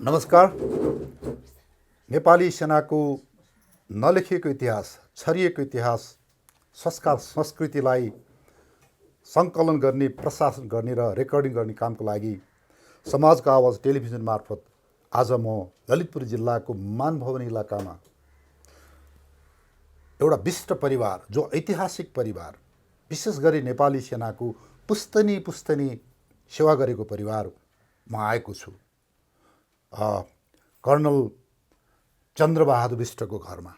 नमस्कार। नेपाली सेनाको नलेखिएको इतिहास, छरिएको इतिहास, संस्कार संस्कृतिलाई सङ्कलन गर्ने, प्रशासन गर्ने र रेकर्डिङ गर्ने कामको लागि समाजको आवाज टेलिभिजन मार्फत आज म ललितपुर जिल्लाको मानभवन इलाकामा एउटा विशिष्ट परिवार, जो ऐतिहासिक परिवार, विशेष गरी नेपाली सेनाको पुस्तनी सेवा गरेको परिवार म आएको छु। कर्नल चन्द्रबहादुर विष्टको घरमा।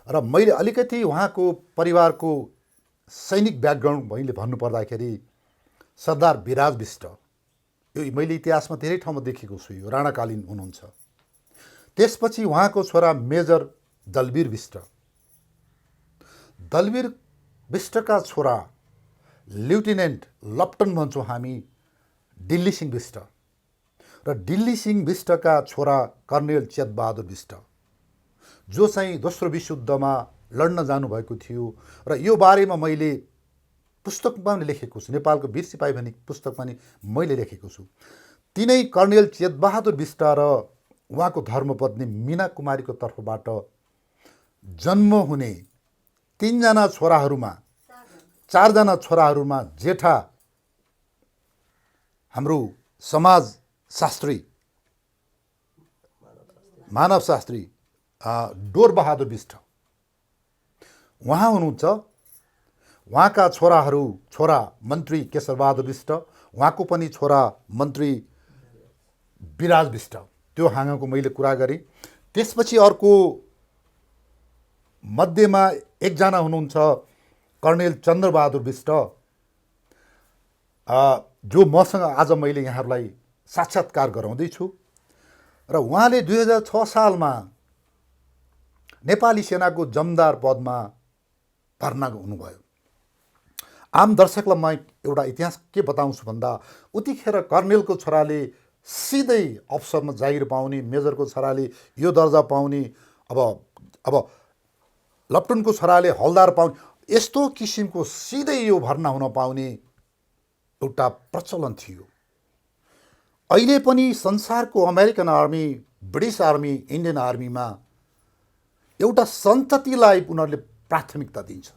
र मैले अलिकति उहाँको परिवारको सैनिक ब्याकग्राउन्ड मैले भन्नुपर्दाखेरि सरदार विराज विष्ट, यो मैले इतिहासमा धेरै ठाउँमा देखेको छु, यो राणाकालीन हुनुहुन्छ। त्यसपछि उहाँको छोरा मेजर दलवीर विष्ट, दलवीर विष्टका छोरा लेफ्टिनेन्ट लप्टन भन्छौँ हामी दिल्ली सिंह विष्ट, र दिल्ली सिंह विष्टका छोरा कर्नेल चेतबहादुर विष्ट, जो चाहिँ दोस्रो विश्वयुद्धमा लड्न जानुभएको थियो। र यो बारेमा मैले पुस्तकमा पनि लेखेको छु, नेपालको वीर सिपाही भन्ने पुस्तकमा नि मैले लेखेको छु। तिनै कर्नेल चेतबहादुर विष्ट र उहाँको धर्मपत्नी मीना कुमारीको तर्फबाट जन्म हुने चारजना छोराहरूमा जेठा हाम्रो समाजशास्त्री, मानवशास्त्री डोरबहादुर विष्ट उहाँ हुनुहुन्छ। उहाँका छोरा मन्त्री केशरबहादुर विष्ट, उहाँको पनि छोरा मन्त्री विराज विष्ट, त्यो हाँगाको मैले कुरा गरेँ। त्यसपछि अर्को मध्येमा एकजना हुनुहुन्छ कर्नेल चन्द्रबहादुर विष्ट, जो मसँग आज मैले यहाँहरूलाई साक्षात्कार गराउँदैछु। र उहाँले 2006 सालमा नेपाली सेनाको जमदार पदमा भर्ना हुनुभयो। आम दर्शकलाई म एउटा इतिहास के बताउँछु भन्दा, उतिखेर कर्नेलको छोराले सिधै अफसरमा जागिर पाउने, मेजरको छोराले यो दर्जा पाउने, अब लप्टनको छोराले हलदार पाउने, यस्तो किसिमको सिधै यो भर्ना हुन पाउने एउटा प्रचलन थियो। अहिले पनि संसारको American army, British army, Indian आर्मीमा एउटा सन्ततिलाई उनीहरूले प्राथमिकता दिन्छ।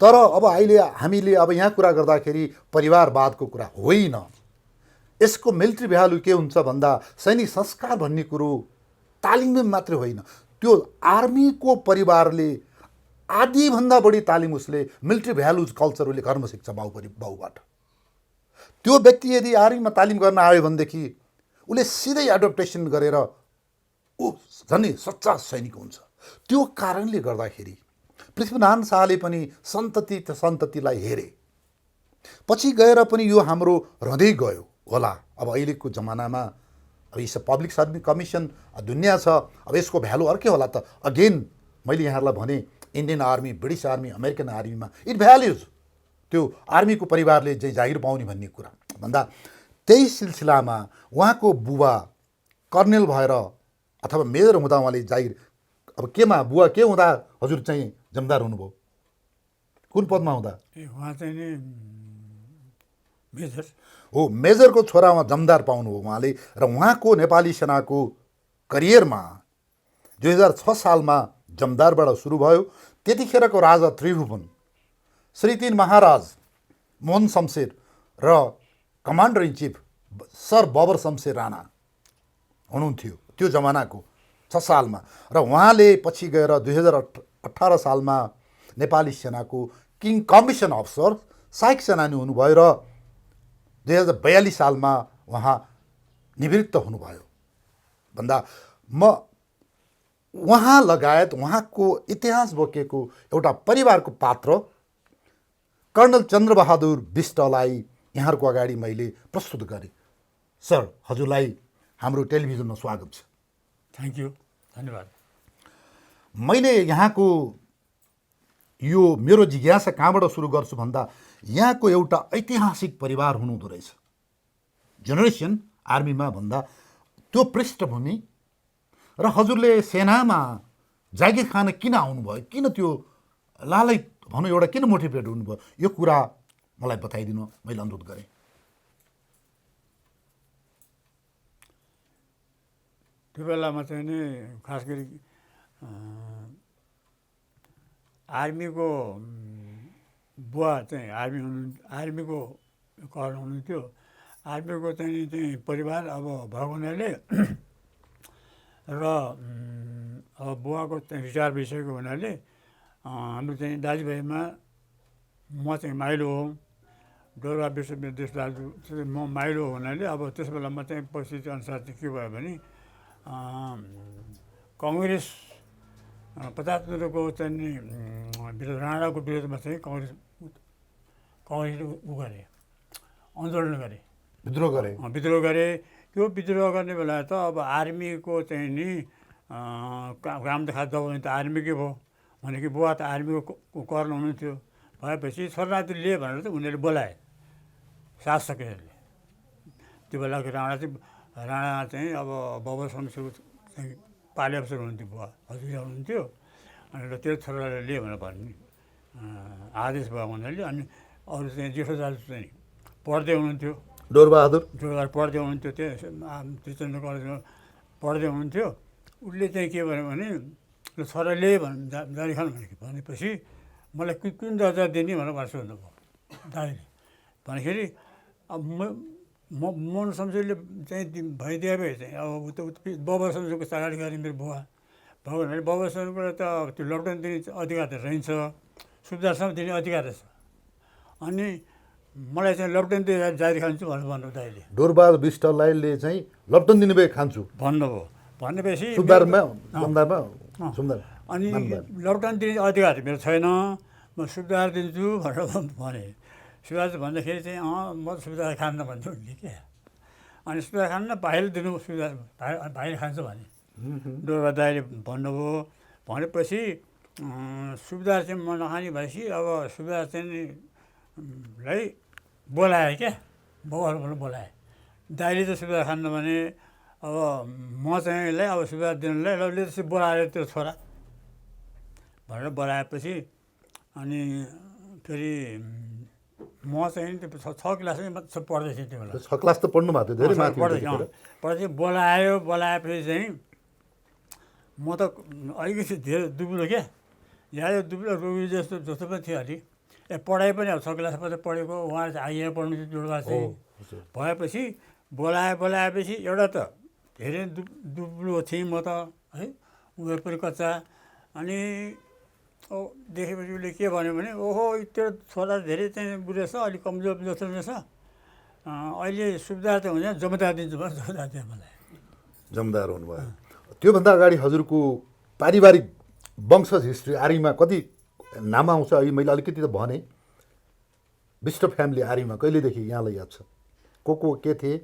तर अब अहिले हामीले अब यहाँ कुरा गर्दाखेरि परिवारवादको कुरा होइन। यसको मिलिट्री भ्यालु के हुन्छ भन्दा, सैनिक संस्कार भन्ने कुरो तालिममा मात्रै होइन, त्यो आर्मीको परिवारले आधीभन्दा बढी तालिम उसले मिलिट्री भ्यालुज कल्चर उसले घरमा सिक्छ बाउबाट। त्यो व्यक्ति यदि आर्मीमा तालिम गर्न आयो भनेदेखि उसले सिधै एडप्टेसन गरेर ऊ झन् सच्चा सैनिक हुन्छ। त्यो कारणले गर्दाखेरि पृथ्वीनारायण शाहले पनि सन्ततिलाई हेरे, पछि गएर पनि यो हाम्रो रहँदै गयो होला। अब अहिलेको जमानामा अब यस पब्लिक सर्भिस कमिसन दुनियाँ छ, अब यसको भ्यालु अर्कै होला त। अगेन मैले यहाँहरूलाई भने, Indian army, British army, American आर्मीमा इट भ्याल्युज त्यो आर्मीको परिवारले चाहिँ जागिर पाउने भन्ने कुरा भन्दा, त्यही सिलसिलामा उहाँको बुबा कर्नेल भएर अथवा मेजर हुँदा उहाँले जागिर, अब केमा बुवा के हुँदा हजुर चाहिँ जमदार हुनुभयो? कुन पदमा हुँदा? उहाँ चाहिँ नि मेजर हो, मेजरको छोरा उहाँ जमदार पाउनुभयो उहाँले। र उहाँको नेपाली सेनाको करियरमा 2006 सालमा जमदारबाट सुरु भयो। त्यतिखेरको राजा त्रिभुवन, श्री 3 महाराज मोहन शमशेर र commander in chief sir Babar Shamsher Rana हुनुहुन्थ्यो त्यो जमानाको 6 सालमा। र उहाँले पछि गएर 2018 सालमा नेपाली सेनाको किङ कमिसन अफसर सहायक सेनानी हुनुभयो र 2042 सालमा उहाँ निवृत्त हुनुभयो भन्दा, म उहाँ लगायत उहाँको इतिहास बोकेको एउटा परिवारको पात्र कर्नल चन्द्रबहादुर विष्टलाई यहाँहरूको अगाडि मैले प्रस्तुत गरेँ। सर, हजुरलाई हाम्रो टेलिभिजनमा स्वागत छ। थ्याङ्क यू, धन्यवाद। मैले यहाँको यो मेरो जिज्ञासा कहाँबाट सुरु गर्छु भन्दा, यहाँको एउटा ऐतिहासिक परिवार हुनुहुँदो रहेछ, जेनेरेसन आर्मीमा भन्दा त्यो पृष्ठभूमि, र हजुरले सेनामा जागिर खान किन आउनुभयो, किन त्यो लालच भनौँ एउटा किन मोटिभेट हुनुभयो, यो कुरा मलाई बताइदिनु मैले अनुरोध गरेँ। त्यो बेलामा चाहिँ नि खास गरी आर्मीको बुवा चाहिँ आर्मीको कर्न हुनुहुन्थ्यो। आर्मीको चाहिँ परिवार अब भएको हुनाले र अब बुवाको चाहिँ रिटायर भइसकेको हुनाले हाम्रो चाहिँ दाजुभाइमा म चाहिँ माइलो हो, डोर्बा विश्वविद्यालय दाजु म माइलो हुनाले अब त्यस बेलामा चाहिँ परिस्थिति अनुसार चाहिँ के भयो भने कङ्ग्रेस 50 रुपियाँको चाहिँ नि राणाको विरोधमा चाहिँ कङ्ग्रेसले उ गरे, आन्दोलन गरे, विद्रोह गरे। त्यो विद्रोह गर्ने बेला त अब आर्मीको चाहिँ नि काम देखा दबाउने त आर्मीकै भयो भनेको बुवा त आर्मीको कर्न हुनुहुन्थ्यो। भएपछि छोरानाति लिए भनेर चाहिँ उनीहरूले बोलाए शासकहरूले। त्यो बेलाको राणा चाहिँ अब बाबा शमशेरको चाहिँ पाले अफसर हुनुहुन्थ्यो, बुवा हजुर हुनुहुन्थ्यो। अनि र त्यो छोरालाई लिए भनेर भन्ने आदेश भयो हुनाले अनि अरू चाहिँ जेठो दाजु चाहिँ पढ्दै हुनुहुन्थ्यो, डोरबहादुर पढ्दै हुनुहुन्थ्यो, त्यो त्रिचन्द्र कलेजमा पढ्दै हुनुहुन्थ्यो। उसले चाहिँ के भन्यो भने छोराले जारी खान भनेपछि मलाई कुन दर्जा दिने भनेर सोध्नुभयो दाजुले। भन्दाखेरि अब मोहन शमशेरले चाहिँ भइदिए भए चाहिँ अब बाबा शमशेरको अगाडि गरे मेरो बुवा भएको हुनाले बाबा शमशेरको त त्यो लकडाउन दिने अधिकार त रहन्छ, सुविधासम्म दिने अधिकार रहेछ। अनि मलाई चाहिँ लकडाउन दिएर जारी खान्छु भनेर भन्नु दाइले। डोरबहादुर विष्टलाई चाहिँ लकडाउन दिने भए खान्छु भन्नुभयो। भनेपछि अनि लकडाउन दिने अधिकार मेरो छैन, म सुविधा दिन्छु भनेर भने। सुविधा भन्दाखेरि चाहिँ म सुविधा खान्न भन्छु उसले क्या। अनि सुविधा खान्न भाइले दिनु सुविधा भाइले खान्छ भने डोर्बा दाइले भन्नुभयो। भनेपछि सुविधा चाहिँ म नखाने भएपछि अब सुविधा चाहिँ लाई बोलाए क्या, बाउहरू बोलाए। दाइले त सुविधा खान्न भने अब म चाहिँ यसलाई अब सुविधा दिनुलाई उसले त्यसरी बोलाएर त्यो छोरा भनेर बोलाएपछि अनि फेरि म चाहिँ त्यो 6 क्लासमै मात्र पढ्दै थिएँ त्यो बेला। 6 क्लास त पढ्नु भएको थियो, धेरै माथि पढ्दै बोलाएपछि चाहिँ म त अलिकति धेरै दुब्लो क्या, यहाँ दुब्लो रोगी जस्तो पनि थियो अलि। पढाइ पनि अब 6 क्लासमा त पढेको, उहाँ चाहिँ आइए पढ्नु थियो डोर्बा चाहिँ। भएपछि बोलाएपछि एउटा त धेरै दुब्लो थिएँ म त है, उनीहरू पनि कच्चा। अनि देखेपछि उसले के भन्यो भने ओहो त्यो छोरा धेरै चाहिँ बुढो छ, अलिक कमजोर जस्तो रहेछ, अहिले सुविधा त हुँदैन, जमिदार दिन्छु भने जमिदार दियो मलाई। जमिदार हुनुभयो। त्योभन्दा अगाडि हजुरको पारिवारिक वंश हिस्ट्री आर्मीमा कति नाम आउँछ? अहिले मैले अलिकति त भने विष्ट फ्यामिली आर्मीमा कहिलेदेखि यहाँलाई याद छ? को के थिए?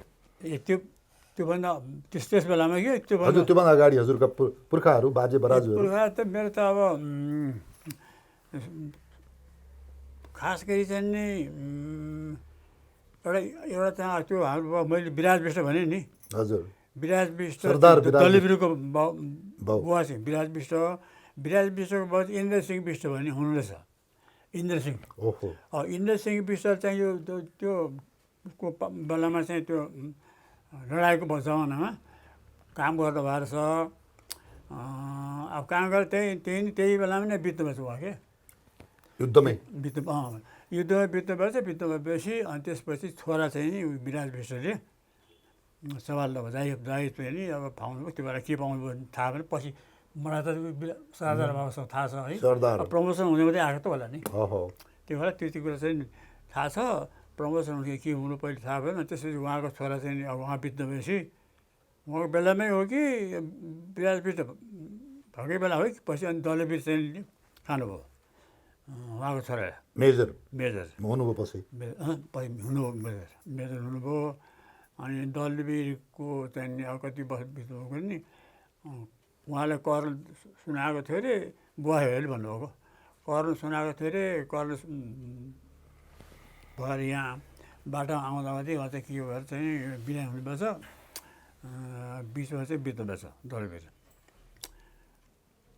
त्योभन्दा त्यस बेलामा कि त्योभन्दा अगाडि हजुरका पुर्खाहरू बाजे बराजुहरू? पुर्खा त मेरो त अब खास गरी चाहिँ नि एउटा चाहिँ त्यो हाम्रो मैले विराज विष्ट भने नि। हजुर, विराज विष्ट सरदार दलिब्रुको बुवा चाहिँ विराज विष्टको बुवा इन्द्र सिंह विष्ट भन्ने हुनुहुँदैछ। इन्द्र सिंह, इन्द्र सिंह विष्ट चाहिँ यो त्यो को बेलामा चाहिँ त्यो लडाइँको जमानामा काम गर्दा भएर छ। अब काम गरेर त्यही बेलामा नै बित्नु भएछ उहाँ के युद्धमै भएपछि अनि त्यसपछि छोरा चाहिँ नि विराज विष्टले सवाल दाइ चाहिँ नि अब पाउनु त्यो बेला के पाउनु थाहा भएन। पछि मलाई त सरदार बाबासँग थाहा छ है, प्रमोसन हुने मात्रै आएको त होला नि त्यो बेला। त्यति कुरा चाहिँ थाहा छ, प्रमोसन हुने के हुनु पहिले थाहा भएन। त्यसपछि उहाँको छोरा चाहिँ अब उहाँ बित्नु भएपछि उहाँको बेलामै हो कि विराज विष्ट भएकै बेला हो कि पछि अनि दलवीर चाहिँ खानुभयो उहाँको छोरा मेजर हुनुभयो। पछि मेजर हुनुभयो। अनि दलवीरको चाहिँ अब कति वर्ष बित्नुभएको नि उहाँलाई कर्नल सुनाएको थियो अरे, बुवा हेले भन्नुभएको कर्नल सुनाएको थियो अरे। कर्नल भएर यहाँ बाटो आउँदा उहाँ चाहिँ के भएर चाहिँ बिरामी हुनुभएछ, बिचमा चाहिँ बित्नु भएछ दलवीर,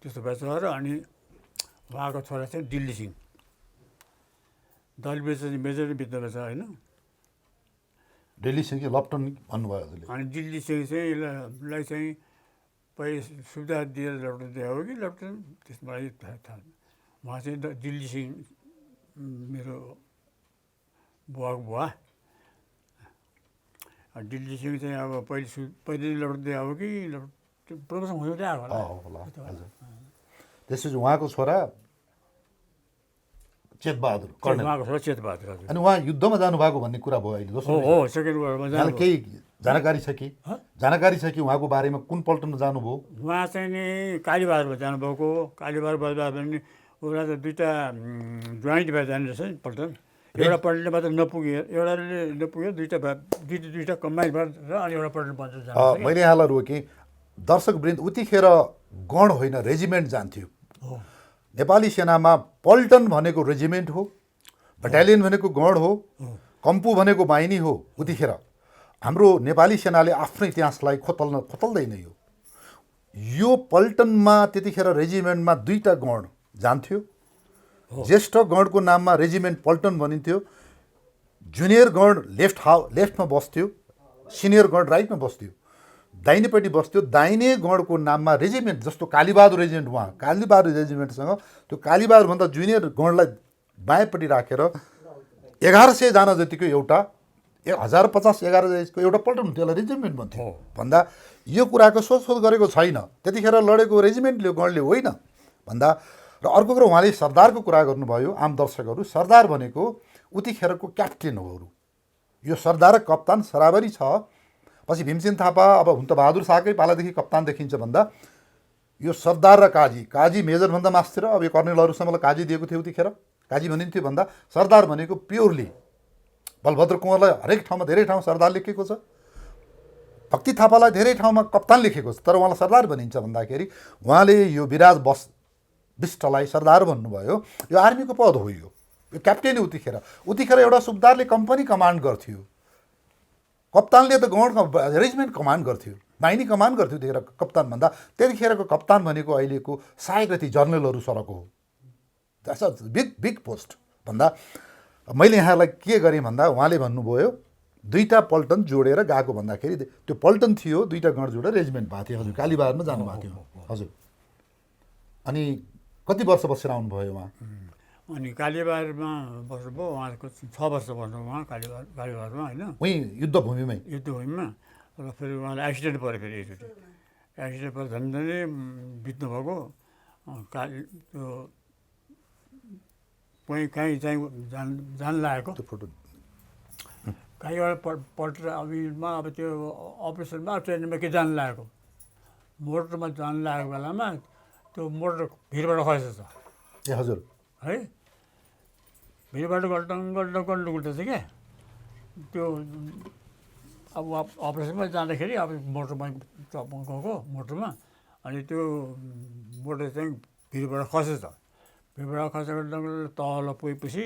त्यस्तो भएछ। र अनि उहाँको छोरा चाहिँ दिल्ली सिंह, दलवीर चाहिँ मेजर बित्नु भएछ होइन। दिल्ली सिंह चाहिँ लप्टन भन्नुभयो हजुरले। अनि दिल्ली सिंह चाहिँ लाई चाहिँ पहिले सुविधा दिएर लेफ्टिनेन्ट दिए हो कि लेफ्टिनेन्ट त्यसबाट थाहा उहाँ चाहिँ दिल्ली सिंह मेरो बुवाको बुवा दिल्ली सिंह चाहिँ अब पहिले लेफ्टिनेन्ट दिए हो कि प्रमोसन हुँदै आएको होला त्यसपछि उहाँको छोरा चेतबहादुर कर्णेल, उहाँको छोरा चेतबहादुर हजुर। अनि उहाँ युद्धमा जानुभएको भन्ने कुरा भयो अहिले दोस्रो हो सेकेन्ड वर्ल्डमा यहाँलाई केही जानकारी छ कि उहाँको बारेमा कुन पल्टनमा जानुभयो? उहाँ चाहिँ नि कालीबहादुरमा जानुभएको। कालीबहादुर पनि उसलाई त दुईवटा जोइन्ट भएर जाने रहेछ नि पल्टन। एउटा पल्टनले मात्र नपुग्यो, एउटाले नपुग्यो, दुईवटा कम्बाइन भएर अनि एउटा पल्टन बन्छ जान्छ। मैले यहाँलाई रोकेँ दर्शकवृन्द, उतिखेर गण होइन रेजिमेन्ट जान्थ्यो। नेपाली सेनामा पल्टन भनेको रेजिमेन्ट हो, बटालियन भनेको गण हो, कम्पू भनेको बाहिनी हो। उतिखेर हाम्रो नेपाली सेनाले आफ्नो इतिहासलाई खोतल्दैन। यो पल्टनमा त्यतिखेर रेजिमेन्टमा दुईवटा गण जान्थ्यो। ज्येष्ठ गणको नाममा रेजिमेन्ट पल्टन भनिन्थ्यो। जुनियर गण लेफ्टमा बस्थ्यो, सिनियर गण राइटमा बस्थ्यो, दाहिनेपट्टि बस्थ्यो। दाहिने गणको नाममा रेजिमेन्ट, जस्तो कालीबहादुर रेजिमेन्ट, उहाँ कालीबहादुर रेजिमेन्टसँग त्यो कालीबहादुरभन्दा जुनियर गणलाई बायाँपट्टि राखेर 1100 जना जतिको एउटा 1050 1100 एउटा पल्टन, त्यसलाई रेजिमेन्ट भन्थ्यो। भन्दा यो कुराको सोधखोज गरेको छैन, त्यतिखेर लडेको रेजिमेन्टले गणले होइन भन्दा। र अर्को कुरो, उहाँले सरदारको कुरा गर्नुभयो। आम दर्शकहरू, सरदार भनेको उतिखेरको क्याप्टेनहरू। यो सरदार र कप्तान बराबरी छ। पछि भीमसेन थापा, अब हुन त बहादुर शाहकै पालादेखि कप्तान देखिन्छ भन्दा यो सरदार र काजी मेजरभन्दा मास्तिर। अब यो कर्नेलहरूसम्मलाई काजी दिएको थियो उतिखेर, काजी भनिन्थ्यो भन्दा सरदार भनेको प्योरली बलभद्र कुँवरलाई हरेक ठाउँमा धेरै ठाउँ सरदार लेखेको छ, भक्ति थापालाई धेरै ठाउँमा कप्तान लेखेको छ, तर उहाँलाई सरदार भनिन्छ भन्दाखेरि उहाँले यो विराज विष्टलाई सरदार भन्नुभयो। यो आर्मीको पद हो, यो क्याप्टेन उतिखेर एउटा सुबेदारले कम्पनी कमान्ड गर्थ्यो, कप्तानले त गण रेजिमेन्ट कमान्ड गर्थ्यो, बाहिनी कमान्ड गर्थ्यो त्यतिखेर कप्तान भन्दा। त्यतिखेरको कप्तान भनेको अहिलेको सहायक जनरलहरू सरको हो। द्याट्स अ बिग पोस्ट भन्दा। मैले यहाँलाई के गरेँ भन्दा उहाँले भन्नुभयो दुईवटा पल्टन जोडेर गएको भन्दाखेरि त्यो पल्टन थियो, दुईवटा गण जोडेर रेजिमेन्ट भएको थियो। हजुर कालीबहादुरमा जानुभएको थियो हजुर। अनि कति वर्ष बसेर आउनुभयो उहाँ? अनि कालीबहादुरमा बस्नुभयो, उहाँको 6 वर्ष बस्नुभयो उहाँ कालीबहादुरमा होइन, उहीँ युद्धभूमिमै। र फेरि उहाँलाई एक्सिडेन्ट पऱ्यो। फेरि एकचोटि एक्सिडेन्ट परेर झन्झनै बित्नुभएको। त्यो कहीँ चाहिँ जान लागेको त्यो फोटो कहीँबाट पल्टेर अब त्यो अपरेसनमा ट्रेनमा के जान लागेको, मोटरमा जान लागेको बेलामा त्यो मोटर भिरबाट खसेछ। ए हजुर है, भिरबाट गल्टङ उल्टेछ क्या। त्यो अब अपरेसनमा जाँदाखेरि अब मोटरमा गएको मोटरमा, अनि त्यो मोटर चाहिँ भिरबाट खसेछ। भिरबाट खसेर तल पुगेपछि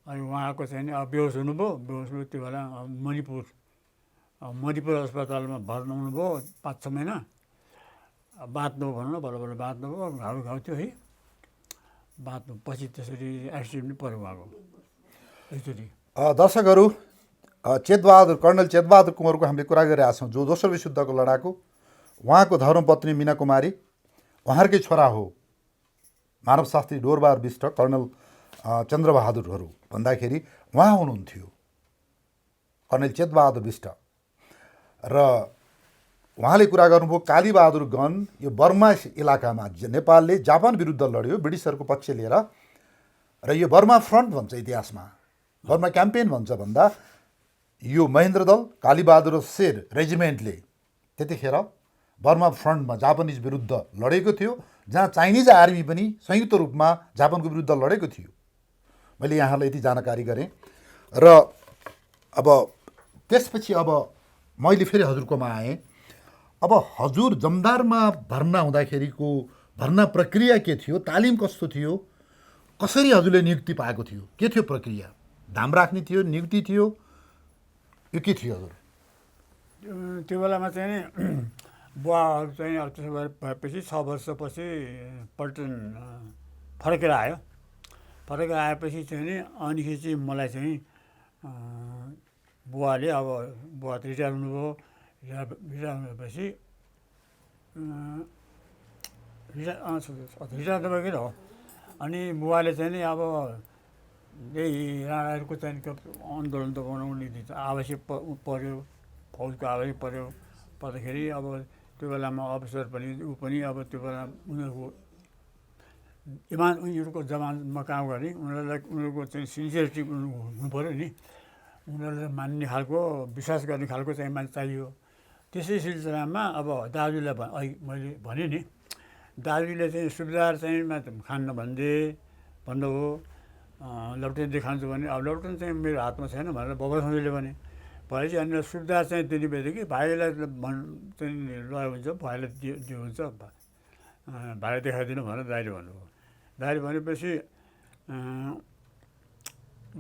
अनि उहाँको चाहिँ नि अब बेहोस हुनुभयो। त्यो बेला मणिपुर अस्पतालमा भर्ना हुनुभयो 5-6 महिना। बाँच्नुभयो भनौँ न, बल्ल बाँच्नुभयो। घाउ थियो है, बाँच्नु पछि त्यसरी एक्सिडेन्ट पनि पऱ्यो उहाँको एकचोटि। दर्शकहरू, कर्णेल चेतबहादुर कुँवरको हामीले कुरा गरिरहेका छौँ, जो दोस्रो विश्वयुद्धको लडाकु। उहाँको धर्मपत्नी मीना कुमारी उहाँहरूकै छोरा हो मानवशास्त्री डोरबहादुर बिष्ट, कर्णेल चन्द्रबहादुरहरू भन्दाखेरि उहाँ हुनुहुन्थ्यो कर्णेल चेतबहादुर बिष्ट। र उहाँले कुरा गर्नुभयो कालीबहादुर गन यो बर्मा इलाकामा नेपालले जापान विरुद्ध लड्यो ब्रिटिसहरूको पक्ष लिएर, र यो बर्मा फ्रन्ट भन्छ इतिहासमा, बर्मा क्याम्पेन भन्छ भन्दा यो महेन्द्र दल कालीबहादुर शेर रेजिमेन्टले त्यतिखेर बर्मा फ्रन्टमा जापानिज विरुद्ध लडेको थियो, जहाँ चाइनिज आर्मी पनि संयुक्त रूपमा जापानको विरुद्ध लडेको थियो। मैले यहाँलाई यति जानकारी गरेँ। र अब त्यसपछि अब मैले फेरि हजुरकोमा आएँ। अब हजुर जमदारमा भर्ना हुँदाखेरिको भर्ना प्रक्रिया के थियो, तालिम कस्तो थियो, कसरी हजुरले नियुक्ति पाएको थियो, के थियो प्रक्रिया? धाम राख्ने थियो, नियुक्ति थियो, यो के थियो हजुर? त्यो बेलामा चाहिँ नि बुवाहरू चाहिँ अब त्यसो भएपछि 6 वर्षपछि पल्टन फर्केर आयो। फर्केर आएपछि चाहिँ नि अनिखेरि चाहिँ मलाई चाहिँ बुवाले, अब बुवा त रिटायर हुनुभयो। रिटायर भएपछि रिटायर नभएको हो। अनि बुवाले चाहिँ नि अब यही राणाहरूको चाहिँ आन्दोलन त बनाउने आवश्यक पर्यो, फौजको आवश्यक पर्यो, पर्दाखेरि अब त्यो बेलामा अफिसर पनि ऊ पनि अब त्यो बेला उनीहरूको उनीहरूको जमानमा काम गर्ने उनीहरूको चाहिँ सिन्सियरिटी हुनु पऱ्यो नि, उनीहरूले मान्ने खालको विश्वास गर्ने खालको चाहिँ मान्छे चाहियो। त्यसै सिलसिलामा अब दाजुलाई मैले भने नि, दाजुले चाहिँ सुबेदार चाहिँ खान्न भन्नुभयो। लप्टेन चाहिँ खान्छु भने अब लप्टेन चाहिँ मेरो हातमा छैन भनेर बबर सन्जोले भने भएपछि अनि सुबेदार चाहिँ त्यति बेदेखि भाइलाई चाहिँ लय हुन्छ, भाइलाई दियो हुन्छ, भाइ देखाइदिनु भनेर दाइले भन्नुभयो। दाइले भनेपछि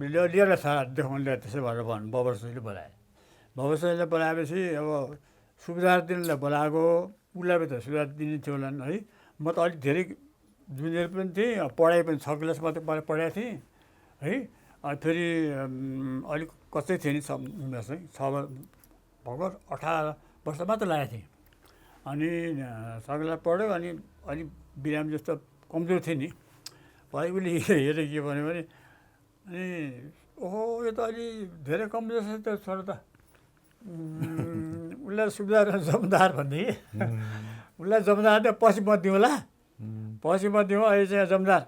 लिएर देखाउनु ल्याए, त्यसै भनेर बबर सन्जोले बोलाए। बबर सन्जोले बोलाएपछि अब सुबेदार दिनलाई बोलाएको, उसलाई त सुबेदार दिने थियो होला है। म त अलिक धेरै जुनियर पनि थिएँ, पढाइ पनि 6 क्लास मात्रै पढाएको थिएँ है। फेरि अलिक कच्चै थिएँ नि उमेर चाहिँ, 18 वर्ष मात्र लागेको थिएँ। अनि 6 क्लास पढ्यो, अनि अलिक बिरामी जस्तो कमजोर थिएँ नि। भए उसले हेरेर के भन्यो भने अनि ओहो यो त अलि धेरै कमजोर छ त छोरा त, उसलाई सुबेदार जमदार भन्थे कि उसलाई जमदार त पछि म दिउँला, पछि म दिउँ, अहिले चाहिँ जमदार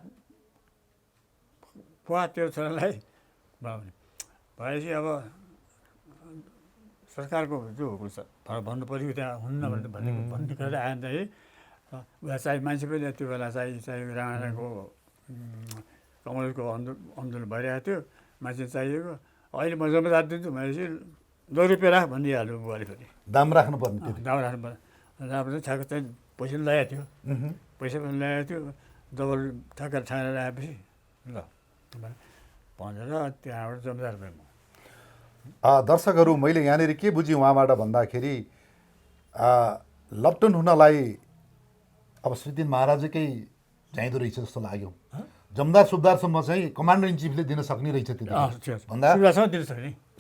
खुवा त्यो छोरालाई भएपछि अब सरकारको जो भन्नु पऱ्यो त्यहाँ हुन्न भन्ने कुरा आयो नि त है। उसलाई चाहिँ मान्छे पनि त्यो बेला चाहिँ राणाको कमलको आन्दोलन भइरहेको थियो, मान्छे चाहिएको। अहिले म जमदार दिन्छु भनेपछि 2 रुपियाँ राख भनिहाल्यो बुवाले। फेरि दाम राख्नुपर्ने थियो, दाम राख्नु पर्ने ठ्याक्क चाहिँ पैसा पनि ल्याएको थियो, पैसा पनि ल्याएको थियो। डबल ठ्याक्क ठानेर आएपछि ल भनेर त्यहाँबाट जमदार भएँ म। दर्शकहरू, मैले यहाँनिर के बुझेँ उहाँबाट भन्दाखेरि लप्टन हुनलाई अब श्रीदिन महाराजकै चाहिँदो रहेछ जस्तो लाग्यो। जमदार सुबदारसम्म चाहिँ कमान्डर इन चिफले दिन सक्ने रहेछ त्यतिखेर भन्दा,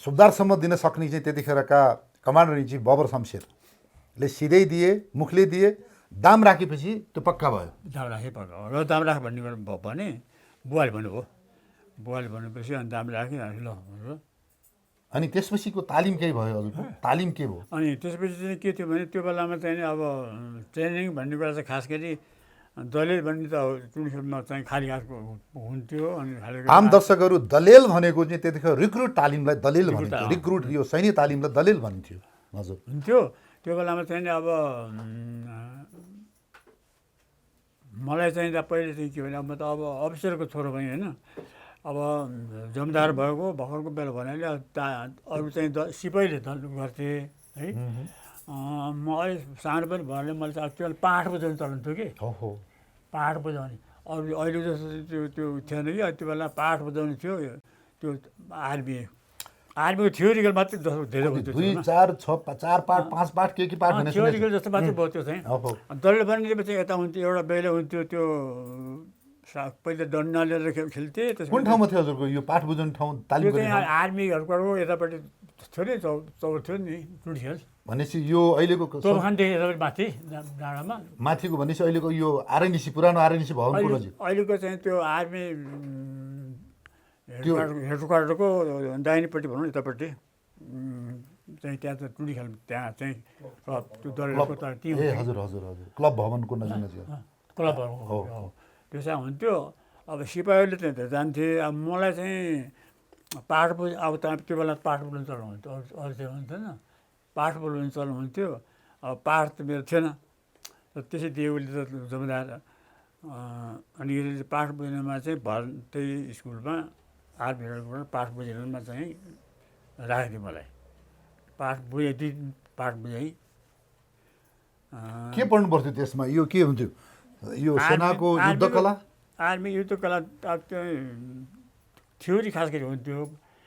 सुबदारसम्म दिन सक्ने चाहिँ त्यतिखेरका कमान्डर इन चिफ बबर शमशेरले सिधै दिए, मुखले दिए, दाम राखेपछि त्यो पक्का भयो। दाम राखे पक्का भयो। र दाम राख भन्ने कुरा भने बुवाले भन्नुभयो, बुवाले भनेपछि अनि दाम राखेँ ल भनेर। अनि त्यसपछिको तालिम केही भयो हजुरको? तालिम के भयो? अनि त्यसपछि चाहिँ के थियो भने त्यो बेलामा चाहिँ अब ट्रेनिङ भन्ने कुरा चाहिँ खास गरी दलेल भन्ने त टुर्नामेन्टमा चाहिँ खाली हातको हुन्थ्यो। अनि आम दर्शकहरू, दलेल भनेको चाहिँ त्यतिखेर रिक्रुट तालिमलाई दलेल भनिन्थ्यो, रिक्रुट यो सैन्य तालिमलाई दलेल भनिन्थ्यो हजुर हुन्थ्यो। त्यो बेलामा चाहिँ अब मलाई चाहिँ पहिले चाहिँ के भने अब म त अब अफिसरको छोरो भएँ होइन। अब जमदार भएको भर्खरको बेला भन्नाले अरू चाहिँ सिपाहीले गर्थे है। म अहिले सानो पनि भन्नाले मैले चाहिँ त्यो पाठ बुझाउने चलन थियो कि, पाठ बुझाउने। अरू अहिले जस्तो त्यो थिएन कि, त्यो बेला पाठ बुझाउने थियो। त्यो आर्मीको थ्योरिकल मात्रै जस्तो धेरै हुन्थ्यो, 2, 4, 6, 4 पाठ 5 पाठ के पाठ भने थ्योरिकल जस्तो मात्रै भयो त्यो चाहिँ। दलले बनिएपछि यता हुन्थ्यो, एउटा बेला हुन्थ्यो त्यो पहिले डन्डा लिएर खेल्थे। कुन ठाउँमा थियो हजुरको यो पाठ बुझाउने ठाउँ तालिम गर्ने? आर्मीहरूको यतापट्टि थियो नि, चौर थियो नि टुडी खेल भनेपछि यो अहिलेको तोपखानदेखि यतापट्टि माथि डाँडामा माथिको भनेपछि अहिलेको यो आरएनसी पुरानो आरएनसी भवनको नजिक अहिलेको चाहिँ त्यो आर्मी हेडक्वार्टरको दाहिनेपट्टि भनौँ यतापट्टि चाहिँ त्यहाँ चाहिँ टुडी खेल त्यहाँ चाहिँ त्यो दलको हजुर हजुर हजुर क्लब भवनको नजिक नजिक क्लब भवन हो त्यो चाहिँ हुन्थ्यो। अब सिपाहीहरूले चाहिँ जान्थे। अब मलाई चाहिँ पाठ अब त्यो बेला पाठ बोल्नु चलन हुन्थ्यो, अरू चाहिँ हुन्थेन, पाठ बोल्नु चलन हुन्थ्यो। अब पाठ त मेरो थिएन, त्यसै देउले त जमदार। अनि पाठ बुझ्नेमा चाहिँ त्यही स्कुलमा आर्मीहरूबाट पाठ बुझ्नेमा चाहिँ राखेको थियो मलाई। पाठ बुझेँ, 2 पाठ बुझेँ। के पढ्नु पर्थ्यो त्यसमा? यो के हुन्थ्यो? यो सेनाको युद्धकला, आर्मी युद्धकला अब त्यो थ्योरी खास गरी हुन्थ्यो।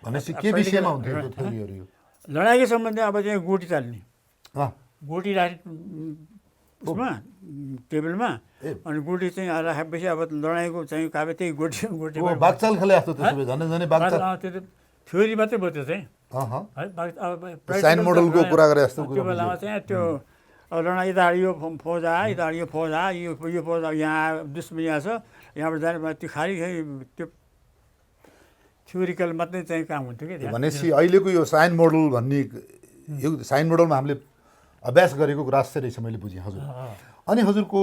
भनेपछि के विषयमा हुन्थ्यो त्यो थ्योरीहरू? यो लडाइँको सम्बन्धी अब चाहिँ गोटी चाल्ने, गोटी राखे उसमा टेबलमा, अनि गोटी चाहिँ राखेपछि अब लडाइँको चाहिँ काबे त्यही गोटी बागचाल खेले जस्तो त्यसो झन् झन् बागचाल। त्यो त थ्योरी मात्रै भयो त्यो चाहिँ है। साइन मोडलको कुरा गरे जस्तो त्यो बेलामा चाहिँ त्यो अब लडा यता यो फौज आयो यता यो फौज आयो यो फौज यहाँ आयो दुश्मन यहाँ छ यहाँबाट जाने त्यो खालि त्यो थ्योरिकल मात्रै चाहिँ काम हुन्थ्यो कि त्यहाँ। भनेपछि अहिलेको यो साइन मोडल भन्ने यो साइन मोडलमा हामीले अभ्यास गरेको राष्ट्र रहेछ मैले बुझेँ हजुर। अनि हजुरको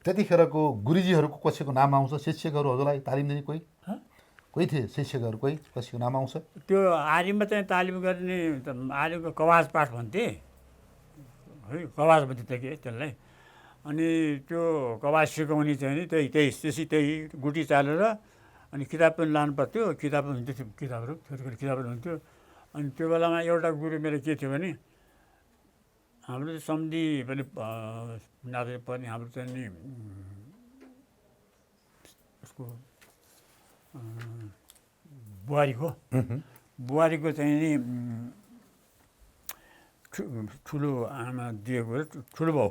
त्यतिखेरको गुरुजीहरूको कसैको नाम आउँछ शिक्षकहरू हजुरलाई तालिम दिने कोही थिए शिक्षकहरू कसैको नाम आउँछ? त्यो आर्मीमा चाहिँ तालिम गर्ने आर्मीको कवाज पाठ भन्थे है, कवाज भन्थे त्यो के त्यसलाई। अनि त्यो कवाज सिकाउने चाहिँ नि त्यही गुटी चालेर अनि किताब पनि लानु पर्थ्यो, किताब हुन्थ्यो, किताबहरू थोरै किताबहरू हुन्थ्यो। अनि त्यो बेलामा एउटा गुरु मेरो के थियो भने हाम्रो चाहिँ सम्धि पनि नाते पर्ने हाम्रो चाहिँ नि उसको बुहारीको चाहिँ नि ठुलो आमा दिएको ठुलो बाउ,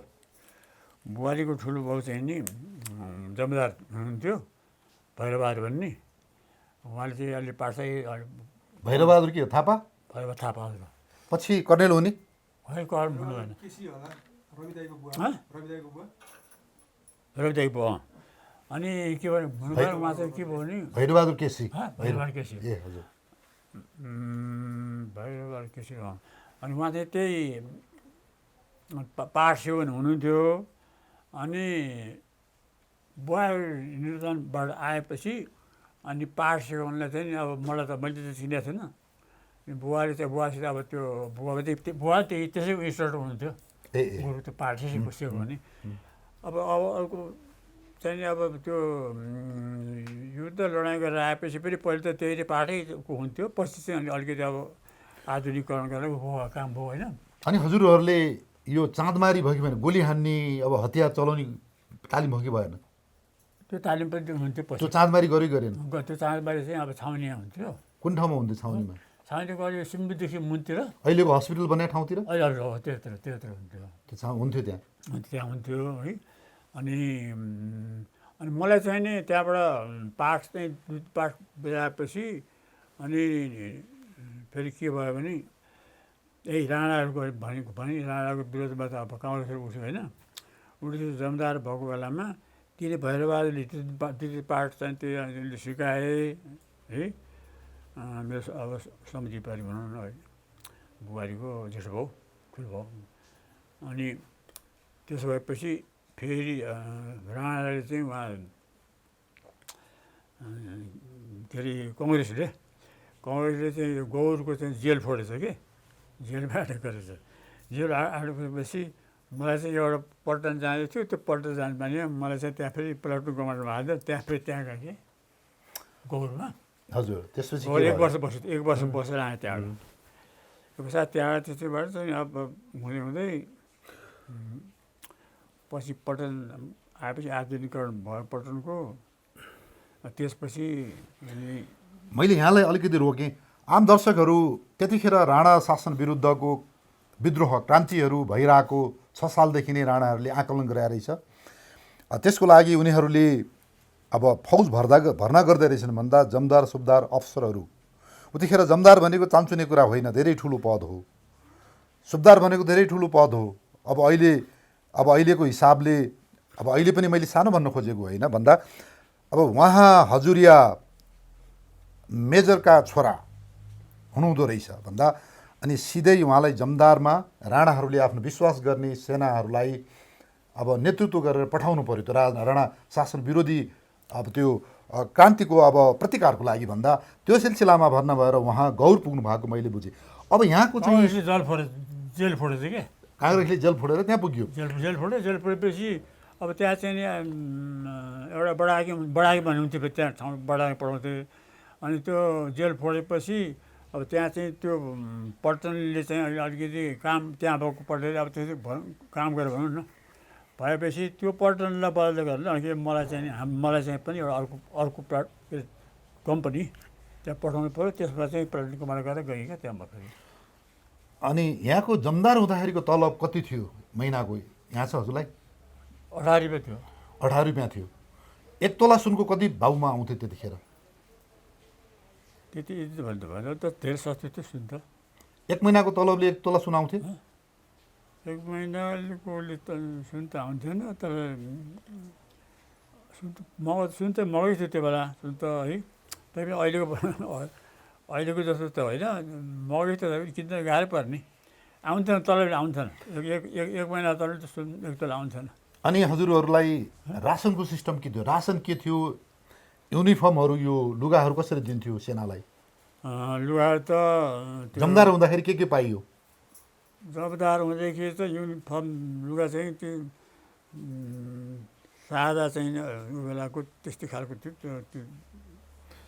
बुहारीको ठुलो बाउ चाहिँ नि जमिदार हुनुहुन्थ्यो भैरबहादुर भन्ने। उहाँले चाहिँ अलि पाठशाही भैरबहादुर के हो थापा? भैरबहादुर थापा हजुर। पछि कर्नेल हुने? है कर्नेल हुनु भएन। रविदाईको बुवा। अनि के भन्यो हुनुभयो उहाँ चाहिँ के भयो भने भैरबहादुर केसी। भैरबहादुर केसी ए हजुर भैरबहादुर केसी। अनि उहाँ चाहिँ त्यही पाठ सेवन हुनुहुन्थ्यो। अनि बुवा निर्धनबाट आएपछि अनि पाठ सेवनलाई चाहिँ नि अब मलाई त मैले त चिनेको थिएन। बुवाले चाहिँ बुवासित अब त्यो बुवा त्यही त्यसैको इन्स्ट्रक्टर हुनुहुन्थ्यो गुरु त्यो पाठ सेव भने। अब अर्को चाहिँ नि अब त्यो युद्ध लडाइँ गरेर आएपछि पनि पहिले त त्यही पाठैको हुन्थ्यो, पछि चाहिँ अनि अलिकति अब आधुनिकरण गरेर काम भयो होइन। अनि हजुरहरूले यो चाँदमारी भयो कि भएन गोली हान्ने अब हतियार चलाउने तालिम भयो कि भएन? त्यो तालिम पनि हुन्थ्यो पछि। त्यो चाँदमारी गरेन? त्यो चाँदमारी चाहिँ अब छाउनीमा हुन्थ्यो। कुन ठाउँमा हुन्थ्यो छाउनीमा? छाउनी गऱ्यो सिम्बीदेखि मुनतिर अहिलेको हस्पिटल बनाए ठाउँतिर? अहिले हो त्यतिर हुन्थ्यो। हुन्थ्यो त्यहाँ हुन्थ्यो है। अनि मलाई चाहिँ नि त्यहाँबाट पाठ चाहिँ पाठ बजाएपछि अनि फेरि के भयो भने यही राणाहरूको भनेको राणाको विरोधमा त अब काङ्ग्रेसहरू उठ्यो होइन। उठ्यो जमिदार भएको बेलामा तिनी भैरबहादुरले त्यति पाठ चाहिँ त्यो सिकाए है। मेरो अब सम्झि पारि भनौँ न है बुहारीको जेठो भाउ ठुलो भाउ। अनि त्यसो भएपछि फेरि राणाले चाहिँ उहाँ के अरे कङ्ग्रेसले चाहिँ यो गौरको चाहिँ जेल फोडेछ कि जेलमा आएर गरेछ। जेल आएपछि मलाई चाहिँ एउटा पल्टन जाँदै थियो, त्यो पल्टन जानु भने मलाई चाहिँ त्यहाँ फेरि प्लाटुन कमान्डरमा हाल्यो। त्यहाँ फेरि त्यहाँ गएँ कि गौरमा हजुर। त्यसपछि एक वर्ष बसेर आएँ त्यहाँबाट। त्यहाँबाट त्यसैबाट चाहिँ अब हुँदै हुँदै पछि पल्टन आएपछि आधुनिकरण भयो पल्टनको। त्यसपछि मैले यहाँलाई अलिकति रोकेँ। आम दर्शकहरू त्यतिखेर राणा शासन विरुद्धको विद्रोह क्रान्तिहरू भइरहेको 6 सालदेखि नै राणाहरूले आकलन गराएर रहेछ। त्यसको लागि उनीहरूले अब फौज भर्ना गर्दै रहेछन् भन्दा जमदार सुबदार अफसरहरू। उतिखेर जमदार भनेको चान्चुने कुरा होइन, धेरै ठुलो पद हो। सुबदार भनेको धेरै ठुलो पद हो। अब अहिलेको हिसाबले अब अहिले पनि मैले सानो भन्न खोजेको होइन भन्दा अब उहाँ हजुरिया मेजरका छोरा हुनुहुँदो रहेछ भन्दा अनि सिधै उहाँलाई जमदारमा राणाहरूले आफ्नो विश्वास गर्ने सेनाहरूलाई अब नेतृत्व गरेर पठाउनु पर्यो त्यो राणा शासन विरोधी अब त्यो क्रान्तिको अब प्रतिकारको लागि भन्दा त्यो सिलसिलामा भर्ना भएर उहाँ गौर पुग्नु भएको मैले बुझेँ। अब यहाँको चाहिँ जेल फोडेछ कि काङ्ग्रेसले जेल फोडेर त्यहाँ पुग्यो। जेल फोडेपछि अब त्यहाँ चाहिँ नि एउटा बडाकी भन्ने हुन्थ्यो त्यहाँ ठाउँ बडाकी पढाउँथ्यो। अनि त्यो जेल फोडेपछि अब त्यहाँ चाहिँ त्यो पल्टनले चाहिँ अलिकति काम त्यहाँ भएको पल्टनले अब त्यो काम गरेर भनौँ न भएपछि त्यो पल्टनलाई बदल्दै गरेर मलाई चाहिँ पनि एउटा अर्को कम्पनी त्यहाँ पठाउनु पऱ्यो। त्यसमा चाहिँ प्लाटुनको मलाई गरेर गएँ क्या त्यहाँ भएपछि। अनि यहाँको जमदार हुँदाखेरिको तलब कति थियो महिनाको यहाँ छ हजुरलाई? 18 रुपियाँ थियो। 18 रुपियाँ थियो। 1 तोला सुनको कति भाउमा आउँथ्यो त्यतिखेर? त्यति भन्दा त धेरै सस्तो थियो सुन त। 1 महिनाको तलबले 1 तोला सुन आउँथ्यो? 1 महिनाकोले त सुन त आउँथेन, तर सुन त महँगै थियो त्यो बेला, सुन त है। तैपनि अहिलेको जस्तो त होइन, महँगै थियो, किन्न गाह्रै पर्ने। आउँथेन, तलब आउँथेन, एक महिना तलब त सुन एक तल आउँथेन। अनि हजुरहरूलाई रासनको सिस्टम के थियो? रासन के थियो? युनिफर्महरू, यो लुगाहरू कसरी दिन्थ्यो सेनालाई? लुगा त जमदार हुँदाखेरि के पाइयो? जमदार हुँदाखेरि त युनिफर्म लुगा चाहिँ त्यो सादा चाहिँ उ बेलाको त्यस्तै खालको थियो। त्यो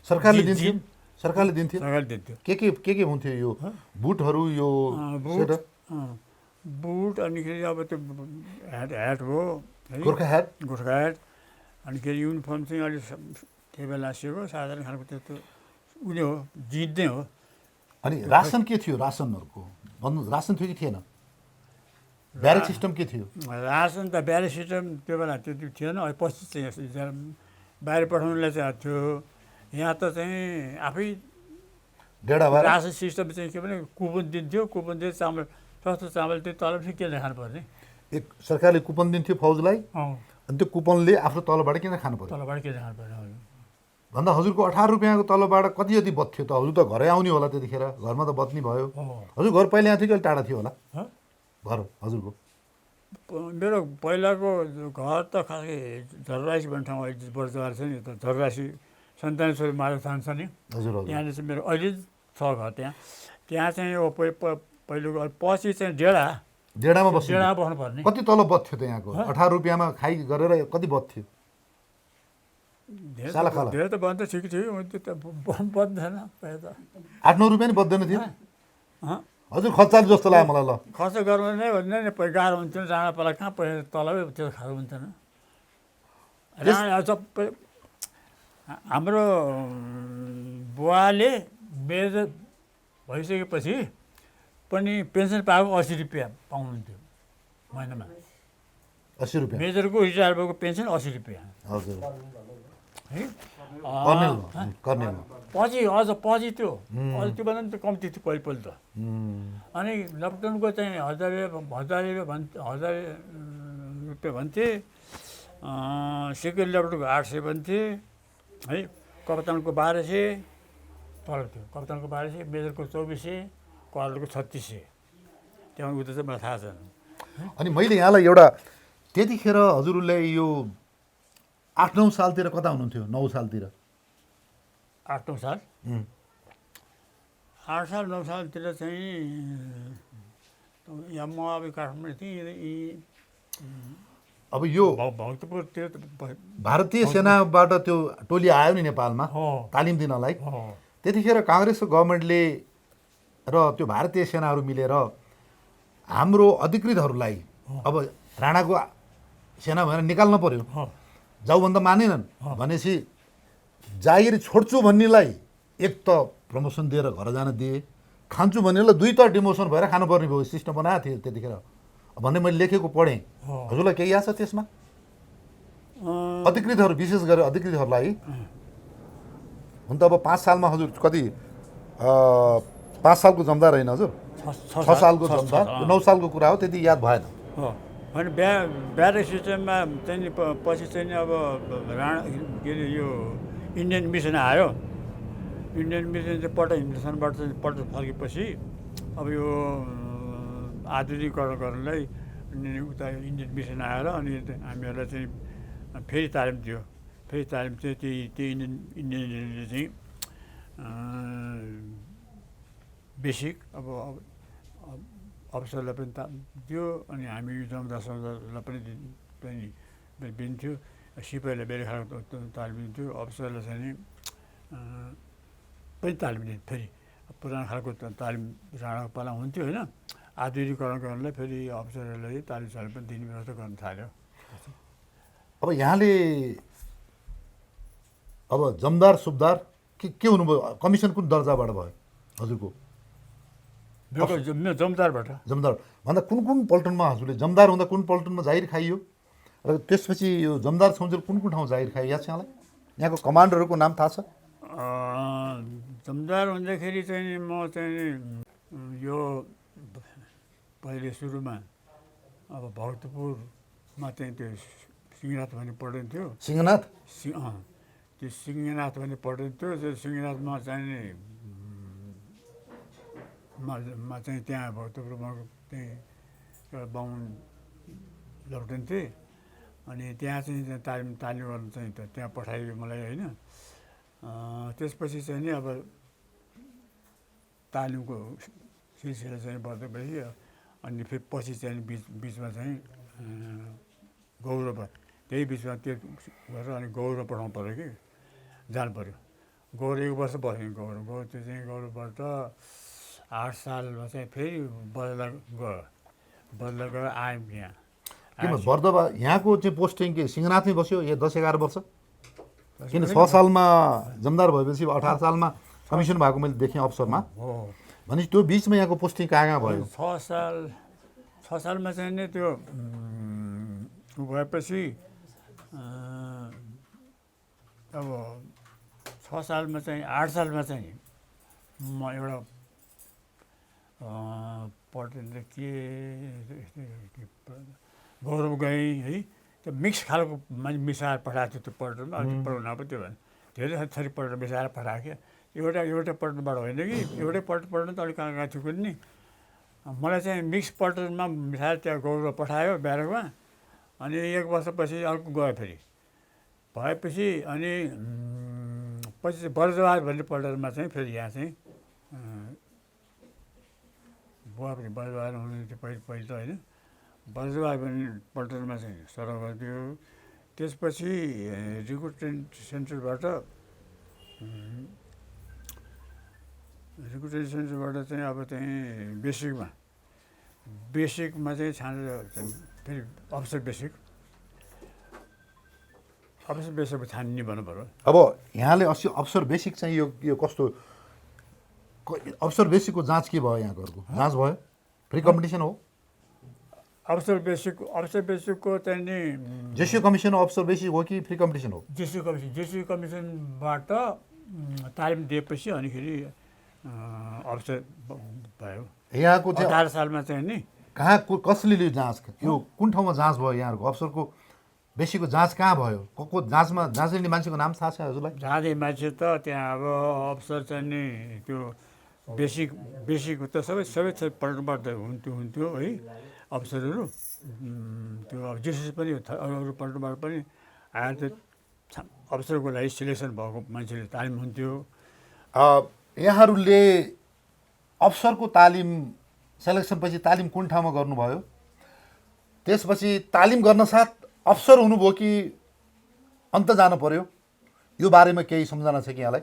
सरकारले दिन्थ्यो? सरकारले दिन्थ्यो? सरकारले दिन्थ्यो। के हुन्थ्यो? यो बुटहरू, यो स्वेटर, बुट, अनिखेरि अब त्यो ह्याट हो है, गोर्खा ह्याट। अनिखेरि युनिफर्म चाहिँ अलिक त्यो बेला सिएको साधारण खालको त्यो उयो हो, जिन्स नै हो। अनि रासन के थियो? रासनहरूको रासन थियो कि थिएन? ब्यारेक सिस्टम के थियो? रासन त ब्यारेक सिस्टम त्यो बेला त्यति थिएन। पछि चाहिँ बाहिर पठाउनुलाई चाहिँ थियो। यहाँ त चाहिँ आफै डेढा भएर रासन सिस्टम चाहिँ के भने कुपन दिन्थ्यो, कुपन दिए चामल, सस्तो चामल त्यो तलब चाहिँ किनेर खानुपर्ने। एक सरकारले कुपन दिन्थ्यो फौजलाई, अनि त्यो कुपनले आफ्नो तलबाट किन खानु पर्यो? तलबाट किनेर खानुपर्ने। भन्दा हजुरको 18 रुपियाँको तलबाट कति जति बत्थ्यो त? हजुर त घरै आउने होला त्यतिखेर, घरमा त बत्नी भयो। हजुर घर पहिला यहाँ थियो कि अलिक टाढा थियो होला घर हजुरको? मेरो पहिलाको घर त खासै झररासी भन्ने ठाउँ अहिले बर्चवार छ नि, झररासी सन्तानेश्वरी महादेवस्थान छ नि, हजुर। त्यहाँनिर चाहिँ मेरो अहिले छ घर। त्यहाँ चाहिँ यो पहिलेको पछि चाहिँ डेढामा बस्नुपर्ने। कति तलब बत्थ्यो त यहाँको? 18 रुपियाँमा खाइ गरेर कति बत्थ्यो? धेरै त बन्द ठिक थियो, त्यो त बन्दैन। 8-9 रुपियाँ नि बत्दैन थियो? हजुर खर्चाली जस्तो लाग्यो मलाई। ल खर्च गर्नु नै भन्ने नि गाह्रो हुन्थ्यो, राणा पाला कहाँ पैसा तलबै त्यो खानु हुन्थेन। सबै हाम्रो बुवाले मेजर भइसकेपछि पनि पेन्सन पाएको 80 रुपियाँ पाउनुहुन्थ्यो महिनामा। 80 रुपियाँ मेजरको रिटायर भएको पेन्सन 80 रुपियाँ हजुर है। कर्नेल पछि त्यो त्योभन्दा त कम्ती थियो पहिलो त। अनि लकडाउनको चाहिँ 1000 रुपियाँ भन्थे, सेक्युरिटी लेफ्टको 800 भन्थे है, कप्तानको 1200 तलब थियो। कप्तानको 1200, मेजरको 2400, कर्नलको 3600। त्यहाँ उता चाहिँ मलाई थाहा छैन। अनि मैले यहाँलाई एउटा, त्यतिखेर हजुरले यो 8-9 सालतिर कता हुनुहुन्थ्यो? 9 सालतिर? 8-9 साल? 8 साल 9 सालतिर चाहिँ यहाँ म अब काठमाडौँ थिएँ। अब यो भक्तपुरतिर भारतीय सेनाबाट त्यो टोली आयो नि नेपालमा तालिम दिनलाई। त्यतिखेर काङ्ग्रेसको गभर्मेन्टले र त्यो भारतीय सेनाहरू मिलेर हाम्रो अधिकृतहरूलाई अब राणाको सेना भएर निकाल्न पर्यो, जाऊ भन्दा मानेनन्। भनेपछि जागिर छोड्छु भन्नेलाई एक त प्रमोसन दिएर घर जान दिए, खान्छु भन्नेलाई 2 त डिमोसन भएर खानुपर्ने भयो। सिस्टम बनाएको थियो त्यतिखेर भन्ने मैले लेखेको पढेँ। हजुरलाई केही याद छ त्यसमा? अधिकृतहरू, विशेष गरेर अधिकृतहरूलाई हुन त अब 5 सालमा हजुर कति 5 सालको जमदार होइन हजुर, 6 सालको जमदार, 9 सालको कुरा हो, त्यति याद भएन। अनि ब्यारेक सिस्टममा चाहिँ पछि चाहिँ अब राणा के अरे यो इन्डियन मिसन आयो। इन्डियन मिसन चाहिँ पल्ट हिन्दुस्तानबाट चाहिँ पल्ट फर्केपछि अब यो आधुनिकीकरण गर्नलाई उता इन्डियन मिसन आएर अनि हामीहरूलाई चाहिँ फेरि तालिम दियो। फेरि तालिम चाहिँ त्यही इन्डियनले चाहिँ बेसिक अब अफिसरलाई पनि दियो, अनि हामी जमदारलाई पनि दिन्थ्यो। सिपाहीलाई बेरै खालको तालिम दिन्थ्यो, अफिसरलाई चाहिँ पनि तालिम दिन्थ्यो। फेरि पुरानो खालको तालिम राणाको पाला हुन्थ्यो होइन, आधुनिकीकरण गर्नलाई फेरि अफिसरहरूलाई तालिम पनि दिने व्यवस्था गर्न थाल्यो। अब यहाँले अब जमदार सुबदार के हुनुभयो? कमिसन कुन दर्जाबाट भयो हजुरको? जमदारबाट। जमदार भन्दा कुन पल्टनमा हजुरले जमदार हुँदा कुन पल्टनमा जागिर खाइयो र त्यसपछि यो जमदार छौन्जेल कुन ठाउँ जागिर खाइयो याद छ यहाँलाई? यहाँको कमान्डरहरूको नाम थाहा छ? जमदार हुँदाखेरि चाहिँ म चाहिँ यो पहिले सुरुमा अब भक्तपुरमा चाहिँ त्यो सिंहनाथ भन्ने पढ्दैन थियो सिंहनाथ त्यो सिंहनाथ भन्ने पढ्दैन थियो त्यो सिंहनाथमा चाहिँ नि मा चाहिँ त्यहाँ भक्तपुरमा चाहिँ एउटा बाहुन लौटन्थे अनि त्यहाँ चाहिँ तालिम गर्न चाहिँ त्यहाँ पठाइयो मलाई होइन त्यसपछि चाहिँ नि अब तालिमको सिलसिला चाहिँ बढ्दै गयो अनि फेरि पछि चाहिँ बिचमा चाहिँ गौरव त्यही बिचमा त्यो गरेर अनि गौरव पठाउनु पऱ्यो कि जानु पऱ्यो गौरव 1 वर्ष बस्यो गौरव त्यो चाहिँ गौरवबाट 8 सालमा चाहिँ फेरि बदला गयो आयौँ यहाँ किन बर्दवा यहाँको चाहिँ पोस्टिङ के सिंहनाथमै बस्यो यो 10-11 वर्ष किन 6 सालमा जमदार भएपछि 18 सालमा कमिसन भएको मैले देखेँ अफसरमा हो भनेपछि त्यो बिचमा यहाँको पोस्टिङ कहाँ भयो 6 सालमा चाहिँ नि त्यो भएपछि अब 6 सालमा चाहिँ 8 सालमा चाहिँ म एउटा पढ्दैन के गौरव गएँ है त्यो मिक्स खालको मान्छे मिसाएर पठाएको थियो त्यो पल्टनमा अलिक पढाउन अब त्यो भने धेरै थरी पल्ट मिसाएर पठाएको एउटा पल्टनबाट होइन कि एउटै पल्टन त अलिक कहाँ थियो नि मलाई चाहिँ मिक्स पल्टनमा मिसाएर त्यहाँ गौरव पठायो ब्यारेकमा अनि 1 वर्षपछि अर्को गयो फेरि भएपछि अनि पछि चाहिँ बर्जवार भन्ने पल्टनमा चाहिँ फेरि यहाँ चाहिँ बुवा पनि बर्जवार हुनुहुन्थ्यो पहिले त होइन बर्जवार भन्ने पल्टनमा चाहिँ सरह गरिदियो त्यसपछि रिक्रुटमेन्ट सेन्टरबाट चाहिँ अब चाहिँ बेसिकमा चाहिँ छानेर फेरि अफिसर बेसिकमा छान्ने भन्नु पऱ्यो अब यहाँले अस्ति अफसर बेसिक चाहिँ यो कस्तो अफसर बेसिकको जाँच के भयो यहाँको जाँच भयो फ्री कम्पिटिसन हो अफसर बेसिकको चाहिँ नि जेसी कमिसन अफसर बेसिक हो कि फ्री कम्पिटिसन हो जेसी कमिसनबाट तालिम दिएपछि अनिखेरि अफसर भयो यहाँको 18 सालमा चाहिँ नि कहाँ कसले लियो जाँच यो कुन ठाउँमा जाँच भयो यहाँहरूको अफसरको बेसीको जाँच कहाँ भयो को जाँचमा जाँच लिने मान्छेको नाम थाहा छ हजुरलाई जाँदै मान्छे त त्यहाँ अब अफसर चाहिँ नि त्यो बेसिक त सबै पल्टनबाट हुन्थ्यो है अफसरहरू त्यो अब जेसी पनि अरू पल्टनबाट पनि आएर त्यो अफसरको लागि सिलेक्सन भएको मान्छेले तालिम हुन्थ्यो यहाँहरूले अफसरको तालिम सेलेक्सनपछि तालिम कुन ठाउँमा गर्नुभयो त्यसपछि तालिम गर्न साथ अफसर हुनुभयो कि अन्त जानु पर्यो यो बारेमा केही सम्झना छ कि यहाँलाई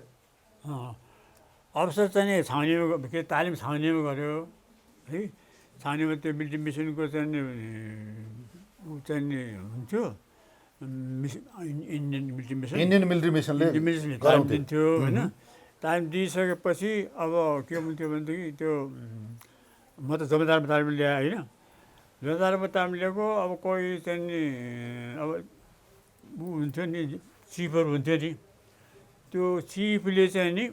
अफसर चाहिँ नि छाउनीमा के तालिम छाउनीमा गऱ्यो है छाउनीमा त्यो मिलिट्री मिसनको चाहिँ नि ऊ चाहिँ नि हुन्थ्यो इन्डियन मिलिट्री मिसनले तालिम दिन्थ्यो होइन तालिम दिइसकेपछि अब के हुन्थ्यो भनेदेखि त्यो म त जमिदारमा तालिम ल्याएँ होइन जमिदारमा तालिम ल्याएको अब कोही चाहिँ नि अब ऊ हुन्थ्यो नि चिफहरू हुन्थ्यो नि त्यो चिफले चाहिँ नि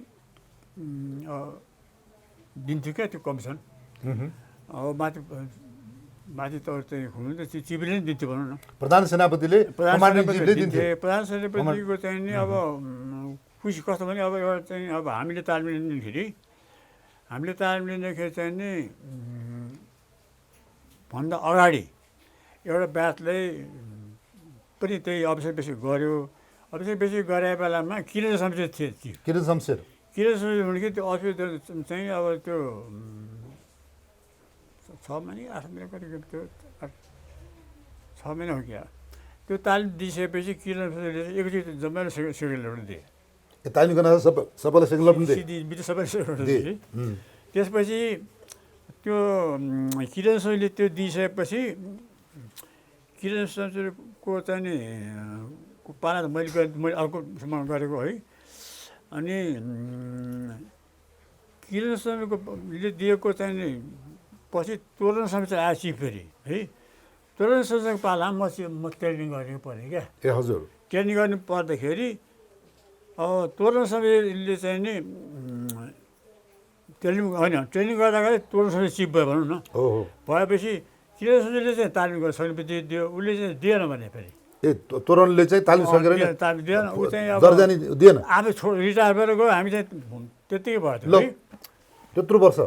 दिन्थ्यो क्या त्यो कमिसन अब माथि त चाहिँ हुनु त चिफले नै दिन्थ्यो भनौँ न प्रधान सेनापतिले प्रधान सेनापतिको चाहिँ नि अब खुसी कस्तो भने अब एउटा चाहिँ अब हामीले तालिम लिँदाखेरि चाहिँ नि भन्दा अगाडि एउटा ब्याचले पनि त्यही अफिसर बेसी गऱ्यो अफिसर बेसी गरे बेलामा किरण शमशेर थिए किरण शमशेर भनेको त्यो अफिसर चाहिँ अब त्यो 6 महिना 8 महिना कति त्यो 6 महिना हो क्या त्यो तालिम दिइसकेपछि किरण शमशेरले एकचोटि जम्मै सेक्रेटरीबाट दिए तालिम गर्न सबैलाई सेक्रेटरीबाट दिए त्यसपछि त्यो किरण शमशेरले त्यो दिइसकेपछि किरण शमशेरको चाहिँ नि पाला त मैले अर्कोसँग गरेको है अनि किरण शमशेरले दिएको चाहिँ नि पछि तोरण शमशेर आयो चिफ फेरि है तोरण शमशेरको पालामा म ट्रेनिङ गर्नु पऱ्यो क्या ए हजुर ट्रेनिङ गर्नु पर्दाखेरि अब तोरण शमशेरले चाहिँ नि ट्रेनिङ गर्दाखेरि तोरण शमशेर चिफ भयो भनौँ न भएपछि किरणले चाहिँ तालिम गरेर सकेपछि दियो, उसले चाहिँ दिएन भने फेरि तोरणले चाहिँ तालिम सकेर नि तालिम दिएन, ऊ चाहिँ अब दर्जानी दिएन आफै रिटायर भएर गयो। हामी चाहिँ त्यत्तिकै भयो ल त्यत्रो वर्ष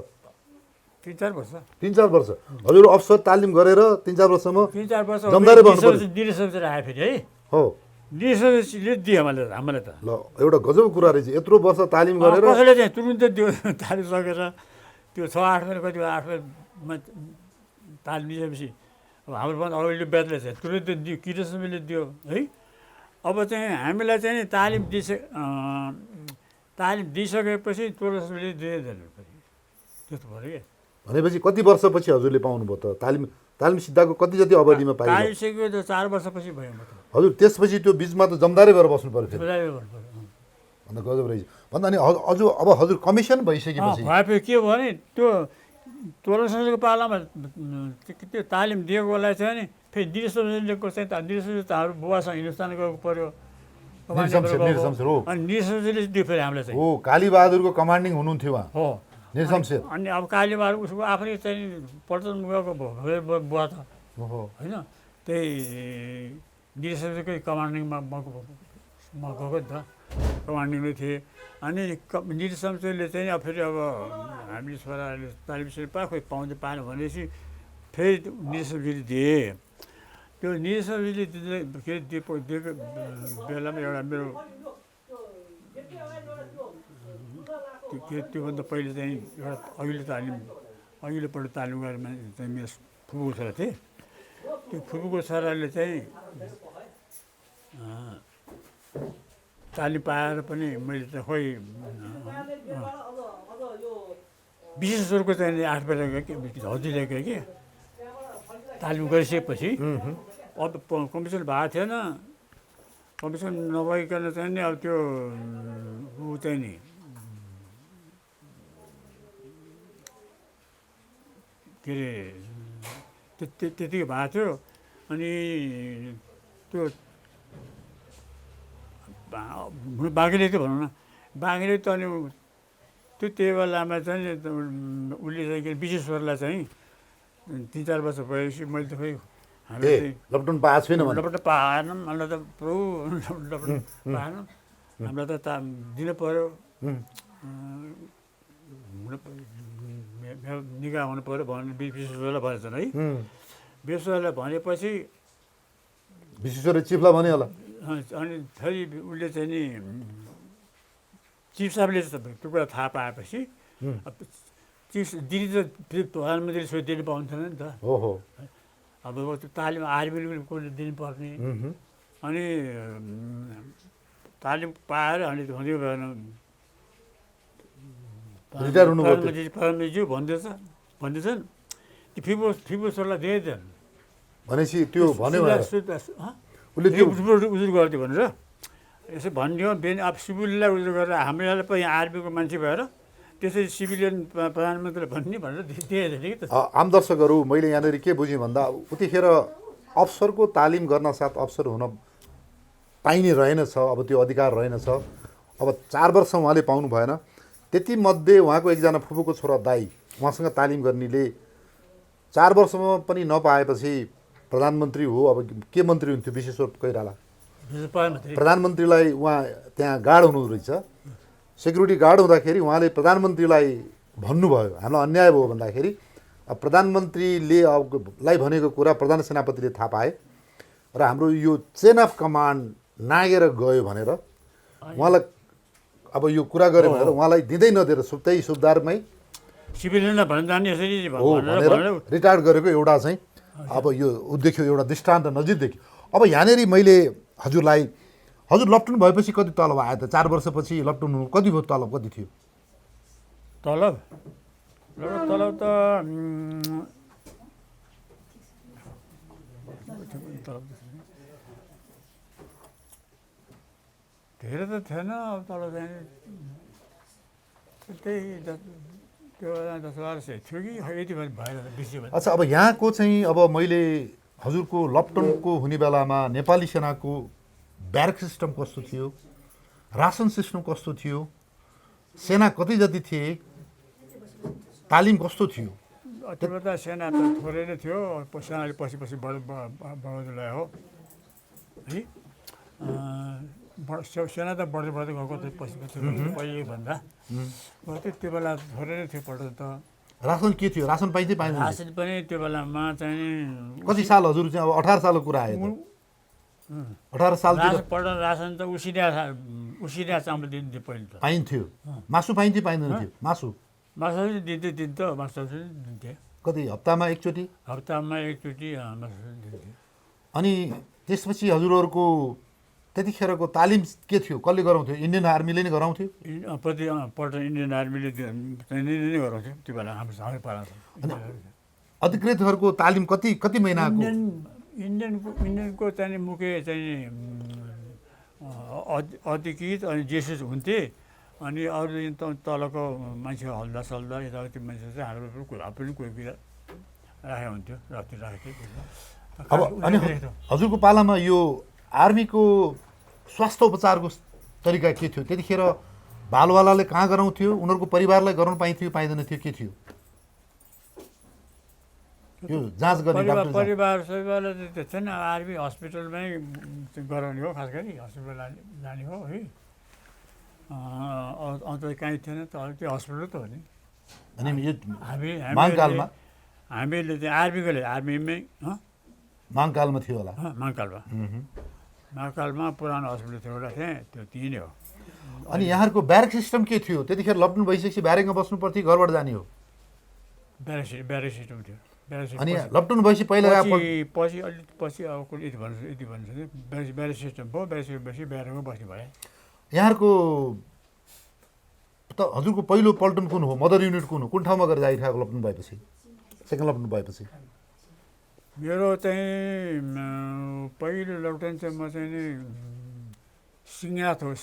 3-4 वर्ष 3-4 वर्ष हजुर अफसर तालिम गरेर 3-4 वर्षसम्म 3-4 वर्ष जमदारै बन्नु पर्यो। डिरेसन आयो फेरि है, हो डिरेसनले दियो हामीलाई त। ल एउटा गजब कुरा रहेछ, यत्रो वर्ष तालिम गरेर कसैले चाहिँ तुरुन्तै दियो तालिम सकेर त्यो 6-8 महिना कति 8 महिनामा तालिम दिएपछि अब हाम्रो पनि अगाडि ब्याचले चाहिँ तुरुन्तै दियो, किरेसनले दियो है। अब चाहिँ हामीलाई चाहिँ नि तालिम दिइसकेपछि तुरुन्तले दिँदैन फेरि, त्यस्तो भयो कि। भनेपछि कति वर्षपछि हजुरले पाउनुभयो त तालिम सिद्धाको कति जति अवधिमा पाइयो? तालिम सिकेको त 4 वर्षपछि भयो म त। हजुर त्यसपछि त्यो बिचमा त जमदारै भएर बस्नु पर्यो फेरि, जमदारै गर्नुपर्यो। भन्दा गजब रहेछ। भन्दा अनि अब हजुर कमिसन भइसकेपछि भएपछि के भयो भने त्यो तोरणसँगको पालामा त्यो तालिम दिएकोलाई चाहिँ नि फेरि डिरेसनको चाहिँ डिरेसन त हाम्रो बुवासँग हिन्दुस्तान गएको पऱ्यो, अनि निरशमशेरले दियो फेरि हामीलाई चाहिँ। हो कालीबहादुरको कमान्डिङ हुनुहुन्थ्यो उहाँ हो निरशमशेर। अनि अब कालीबहादुर उसको आफै चाहिँ पल्टन गएको बुवा त होइन, त्यही निरशमशेरकै कमान्डिङमा म गएको नि त, कमान्डिङमै थिएँ। अनि निरशमशेरले चाहिँ अब फेरि अब हामी छोराहरूले तालिम पा खोइ पाएन भनेपछि फेरि निरशमशेरले दिए। त्यो निरशमशेरले दिएको बेलामा एउटा मेरो त्योभन्दा पहिले चाहिँ एउटा अघिल्लोपल्ट तालिम गरेर चाहिँ मेरो फुपूको छोरा थिएँ। त्यो फुपूको छोराले चाहिँ तालिम पाएर पनि मैले त खोइ विशेष स्वरको चाहिँ 8 बेला हजुर ल्याएको कि तालिम गरिसकेपछि अब कम्पिटिसन भएको थिएन। कम्पिटिसन नभइकन चाहिँ नि अब त्यो ऊ चाहिँ नि के अरे त्यतिकै भएको थियो। अनि त्यो बाँकीले त भनौँ न, बाँकीले त अनि त्यही बेलामा चाहिँ उसले चाहिँ विश्वेश्वरलाई चाहिँ 3-4 वर्ष भएपछि मैले त खोइ हामीले लपटन पाएको छैन लपटन पाएनौँ, हामीलाई त प्रभु लपटन पाएनौँ, हामीलाई त दिनु पऱ्यो, निगाह हुनु पऱ्यो भन्ने विश्वेश्वरलाई भनेछन् है। विश्वेश्वरलाई भनेपछि विश्वेश्वरले चिफलाई भन्यो होला। अनि फेरि उसले चाहिँ नि चिफ साहबले त्यो कुरा थाहा पाएपछि चिफ दिदी त फेरि प्रधानमन्त्रीले सोधिदिनु पाउँथेन नि त। हो हो अब त्यो तालिम आर्मीले कसले दिनुपर्ने, अनि तालिम पाएर अनि हुँदै भएन रिटायर हुनुभयो। प्रधानमन्त्रीज्यू भन्दैछन् त्यो फिबोसोरलाई दिएन भनेपछि त्यो भन्यो उसले त्यो उजुर गरिदियो भनेर यसो भनिदियो। बेन अब सिभिललाई उजुर गरेर हामीलाई पनि आर्मीको मान्छे भएर त्यसरी सिभिलियन प्रधानमन्त्रीले भन्ने भनेर दिएन कि त। आम दर्शकहरू मैले यहाँनिर के बुझेँ भन्दा उतिखेर अफसरको तालिम गर्न साथ अफसर हुन पाइने रहेनछ, अब त्यो अधिकार रहेनछ। अब 4 वर्ष उहाँले पाउनु भएन। त्यति मध्ये उहाँको एकजना फुपूको छोरा दाई उहाँसँग तालिम गर्नेले 4 वर्षमा पनि नपाएपछि प्रधानमन्त्री हो, अब के मन्त्री हुन्थ्यो विश्वेश्वर कोइराला, प्रधानमन्त्रीलाई उहाँ त्यहाँ गार्ड हुनु रहेछ, सेक्युरिटी गार्ड हुँदाखेरि उहाँले प्रधानमन्त्रीलाई भन्नुभयो हामीलाई अन्याय भयो भन्दाखेरि प्रधानमन्त्रीले लाई भनेको कुरा प्रधान सेनापतिले थाहा पाए र हाम्रो यो चेन अफ कमान्ड नागेर गयो भनेर उहाँलाई अब यो कुरा गरे भनेर उहाँलाई दिँदै नदिएर त्यही सुबदारमै सिभिलियनलाई भन्न जाने यसरी भनेर रिटायर गरेको एउटा चाहिँ अब यो देखियो, एउटा दृष्टान्त नजिक देखियो। अब यहाँनिर मैले हजुर लप्टन भएपछि कति तलब आयो त? 4 वर्षपछि लप्टन कति भयो? तलब कति थियो? तलब त धेरै त थिएन। अब तलब चाहिँ त्यही 10-12 सय थियो कि यति भएर बेसी भयो। अच्छा, अब यहाँको चाहिँ अब मैले हजुरको लप्टनको हुने बेलामा नेपाली सेनाको ब्यारक सिस्टम कस्तो थियो, रासन सिस्टम कस्तो थियो, सेना कति जति थिए, तालिम कस्तो थियो, त्यो बेला सेना त थोरै नै थियो, सेनाले पछि पछि बढाउँदै ल्यायो हो है। सेना त बढ्दै बढ्दै गएको त्यो पछि पछि पहिलेभन्दा त्यो बेला थोरै नै थियो पल्टन त। रासन के थियो? रासन पाइन्थ्यो पाइँदैन? रासन पनि त्यो बेलामा चाहिँ कति साल हजुर चाहिँ अब 18 सालको कुरा आयो त? 18 सालतिर पल्टन रासन त उसिना चामल दिन्थ्यो पहिले त। पाइन्थ्यो? मासु पाइन्थ्यो पाइँदैन थियो? मासु मासु दिन्थ्यो मासु दिन्थ्यो। कति हप्तामा एकचोटि? हप्तामा एकचोटि मासु दिन्थ्यो। अनि त्यसपछि हजुरहरूको त्यतिखेरको तालिम के थियो? कसले गराउँथ्यो? इन्डियन आर्मीले नै गराउँथ्यो? पल्टन इन्डियन आर्मीले नै गराउँथ्यो त्यो बेला हाम्रो पाला। अधिकृतहरूको तालिम कति महिनाको? इन्डियनको चाहिँ मुख्य चाहिँ अधिकृत अनि जेसुस हुन्थे। अनि अरू तलको मान्छे हल्दा सल्दा यताउति मान्छे चाहिँ हाम्रो कुरा पनि कोही बेला राखेको हुन्थ्यो, राखेको थियो। अब अनि हजुरको पालामा यो आर्मीको स्वास्थ्य उपचारको तरिका के थियो? त्यतिखेर बालवालाले कहाँ गराउँथ्यो? उनीहरूको परिवारलाई गराउन पाइन्थ्यो पाइँदैन थियो? के थियो यो जाँच गर्ने? परिवार सबैलाई त छैन, आर्मी हस्पिटलमै गराउने हो, खास गरी हस्पिटल जाने हो है। अन्त कहीँ थिएन त, त्यो हस्पिटल त हो नि। अनि यो माङकालमा हामीले चाहिँ आर्मीमै माङकालमा थियो होला? माङकालमा पुरानो हस्पिटल थियो एउटा थिएँ, त्यो त्यहीँ नै हो। अनि यहाँहरूको ब्यारेक सिस्टम के थियो? त्यतिखेर लकडाउन भइसकेपछि ब्यारेकमा बस्नु पर्थ्यो, घरबाट जाने हो? ब्यारेक सिस्टम थियो। अनि लकडाउन भएपछि पहिला पछि अब यति भन्नु ब्यारेक सिस्टम भयो। ब्यारेक सिस्टम भएपछि ब्यारेकमा बस्ने भयो। यहाँहरूको त हजुरको पहिलो पल्टन कुन हो? मदर युनिट कुन हो? कुन ठाउँमा गएर जाइरहेको लकडाउन भएपछि, सेकेन्ड लकडाउन भएपछि? मेरो चाहिँ पहिलो लकडाउन चाहिँ म चाहिँ नि सिङ्गनाथ हो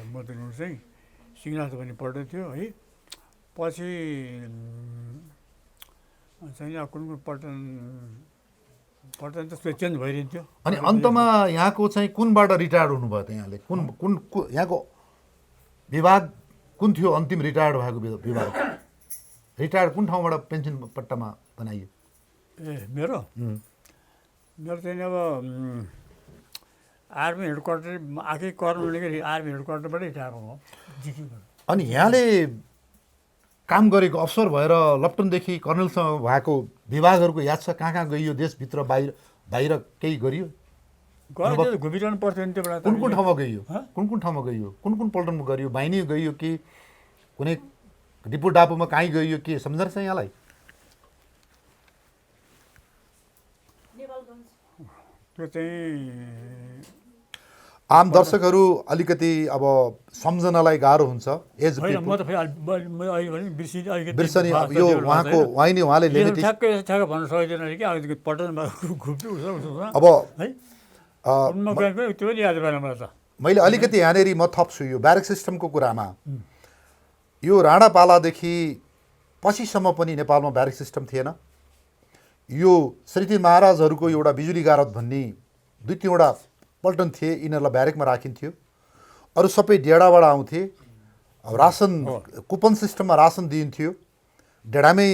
मदर युनिट चाहिँ सिङ्गनाथ भन्ने पल्टन थियो है। पछि चाहिँ कुन पल्टन त चेन्ज भइरहन्थ्यो। अनि अन्तमा यहाँको चाहिँ कुनबाट रिटायर्ड हुनुभयो त यहाँले? कुन यहाँको विभाग कुन थियो अन्तिम रिटायर्ड भएको विभाग? रिटायर्ड कुन ठाउँबाट पेन्सन पट्टामा बनाइयो? मेरो चाहिँ अब आर्मी हेडक्वार्टर आएकै कर्नल आर्मी हेडक्वार्टरबाटै रिटायर हो। अनि यहाँले काम गरेको अफसर भएर लप्टनदेखि कर्नलसम्म भएको विभागहरूको याद छ? कहाँ कहाँ गइयो? देशभित्र बाहिर केही गरियो? घुमिरहनु पर्थ्यो नि त्यो बेला। कुन ठाउँमा गइयो? कुन ठाउँमा गइयो? कुन पल्टनमा गइयो? बाहिनी गइयो कि कुनै डिपो डापोमा कहीँ गइयो के सम्झना छ यहाँलाई? त्यो चाहिँ आम दर्शकहरू अलिकति अब सम्झनालाई गाह्रो हुन्छ। एज म त बिर्सनी यो उहाँले लेखेको ठ्याक्कै भन्न सकिँदैन कि अब पल्टनमा घुम्नु अब त्यो पनि याद भएन मलाई त। मैले अलिकति यहाँनिर म थप्छु यो ब्यारेक सिस्टमको कुरामा। यो राणा पालादेखि पछिसम्म पनि नेपालमा ब्यारेक सिस्टम थिएन। यो श्रीति महाराजहरूको एउटा बिजुली गारद भन्ने 2-3वटा पल्टन थिए, यिनीहरूलाई ब्यारेकमा राखिन्थ्यो। अरू सबै डेढाबाट आउँथे। अब रासन कुपन सिस्टममा रासन दिइन्थ्यो। डेढामै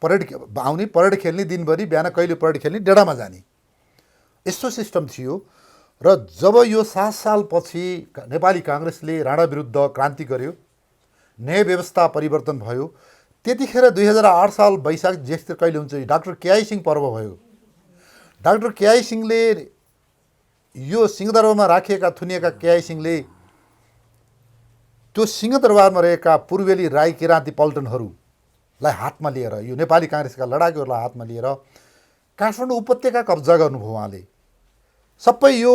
परेड आउने, परेड खेल्ने, दिनभरि बिहान कहिले परेड खेल्ने, डेढामा जाने, यस्तो सिस्टम थियो। र जब यो 7 सालपछि नेपाली काङ्ग्रेसले राणा विरुद्ध क्रान्ति गर्यो, न्याय व्यवस्था परिवर्तन भयो, त्यतिखेर 2008 साल वैशाख जेठतिर कहिले हुन्छ डाक्टर केआई सिंह पर्व भयो। डाक्टर केआई सिंहले यो सिंहदरबारमा राखिएका थुनिएका केआई सिंहले त्यो सिंहदरबारमा रहेका पूर्वेली राई किराँती पल्टनहरूलाई हातमा लिएर, यो नेपाली काङ्ग्रेसका लडाकुहरूलाई हातमा लिएर काठमाडौँ उपत्यका कब्जा गर्नुभयो। उहाँले सबै यो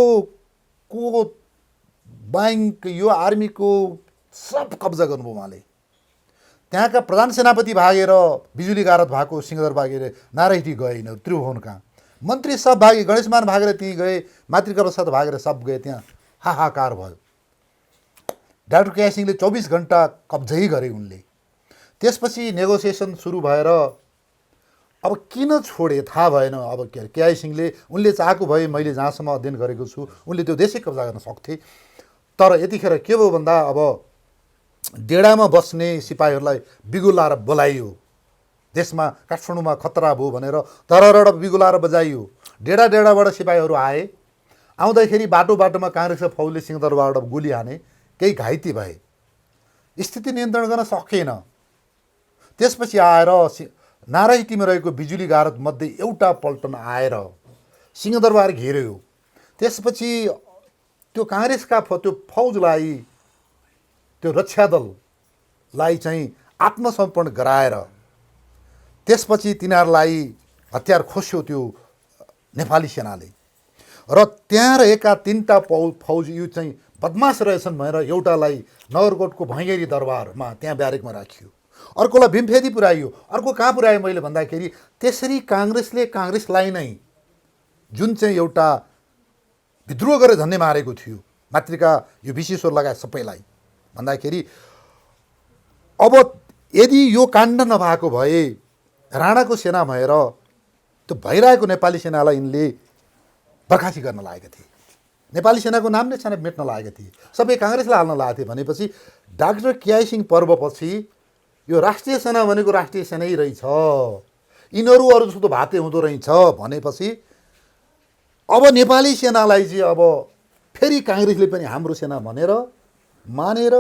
बैंक, यो आर्मीको सब कब्जा गर्नुभयो उहाँले। त्यहाँका प्रधान सेनापति भागेर बिजुली गारद भएको सिंहदरबार भागेर नारायणी गए, यिनीहरू त्रिभुवन कहाँ। मन्त्री सब भागे, गणेशमान भागेर त्यहीँ गए, मातृका प्रसाद भागेर सब गए, त्यहाँ हाहाकार भयो। डाक्टर केआई सिंहले 24 घन्टा कब्जै गरे उनले। त्यसपछि नेगोसिएसन सुरु भएर अब किन छोडे थाहा भएन। अब केआई सिंहले उनले चाहेको भए मैले जहाँसम्म अध्ययन गरेको छु उनले त्यो देशै कब्जा गर्न सक्थे। तर यतिखेर के भयो भन्दा अब डेढामा बस्ने सिपाहीहरूलाई बिगुलाएर बोलाइयो। देशमा काठमाडौँमा खतरा भयो भनेर तररड बिगुलाएर बजाइयो। डेडाबाट सिपाहीहरू आए। आउँदाखेरि बाटोमा काङ्ग्रेसका फौजले सिंहदरबारबाट गोली हाने, केही घाइते भए, स्थिति नियन्त्रण गर्न सकेन। त्यसपछि आएर नारायणीमा रहेको बिजुली गारदमध्ये एउटा पल्टन आएर सिंहदरबार घेर्यो। त्यसपछि त्यो काङ्ग्रेसका त्यो फौजलाई, त्यो रक्षा दललाई चाहिँ आत्मसमर्पण गराएर त्यसपछि तिनीहरूलाई हतियार खोस्यो त्यो नेपाली सेनाले। र त्यहाँ रहेका 3टा फौज यो चाहिँ बदमास रहेछन् भनेर एउटालाई नगरकोटको भैँगेरी दरबारमा त्यहाँ ब्यारेकमा राखियो, अर्कोलाई भीमफेदी पुर्याइयो। अर्को कहाँ पुर्यायो मैले भन्दाखेरि त्यसरी काङ्ग्रेसलाई नै जुन चाहिँ एउटा विद्रोह गरेर झन्डै मारेको थियो मातृका यो विश्वेश्वर लगायत सबैलाई भन्दाखेरि अब यदि यो काण्ड नभएको भए राणाको सेना भएर त्यो भइरहेको नेपाली सेनालाई यिनले बर्खासी गर्न लागेका थिए। नेपाली सेनाको नाम नै सेना मेट्न लागेका थिए, सबै काङ्ग्रेसलाई हाल्न लागेको थिए। भनेपछि डाक्टर केआई सिंह पर्वपछि यो राष्ट्रिय सेना भनेको राष्ट्रिय सेनै रहेछ, यिनीहरू अरू जस्तो भाते हुँदो रहेछ भनेपछि अब नेपाली सेनालाई चाहिँ अब फेरि काङ्ग्रेसले पनि हाम्रो सेना भनेर मानेर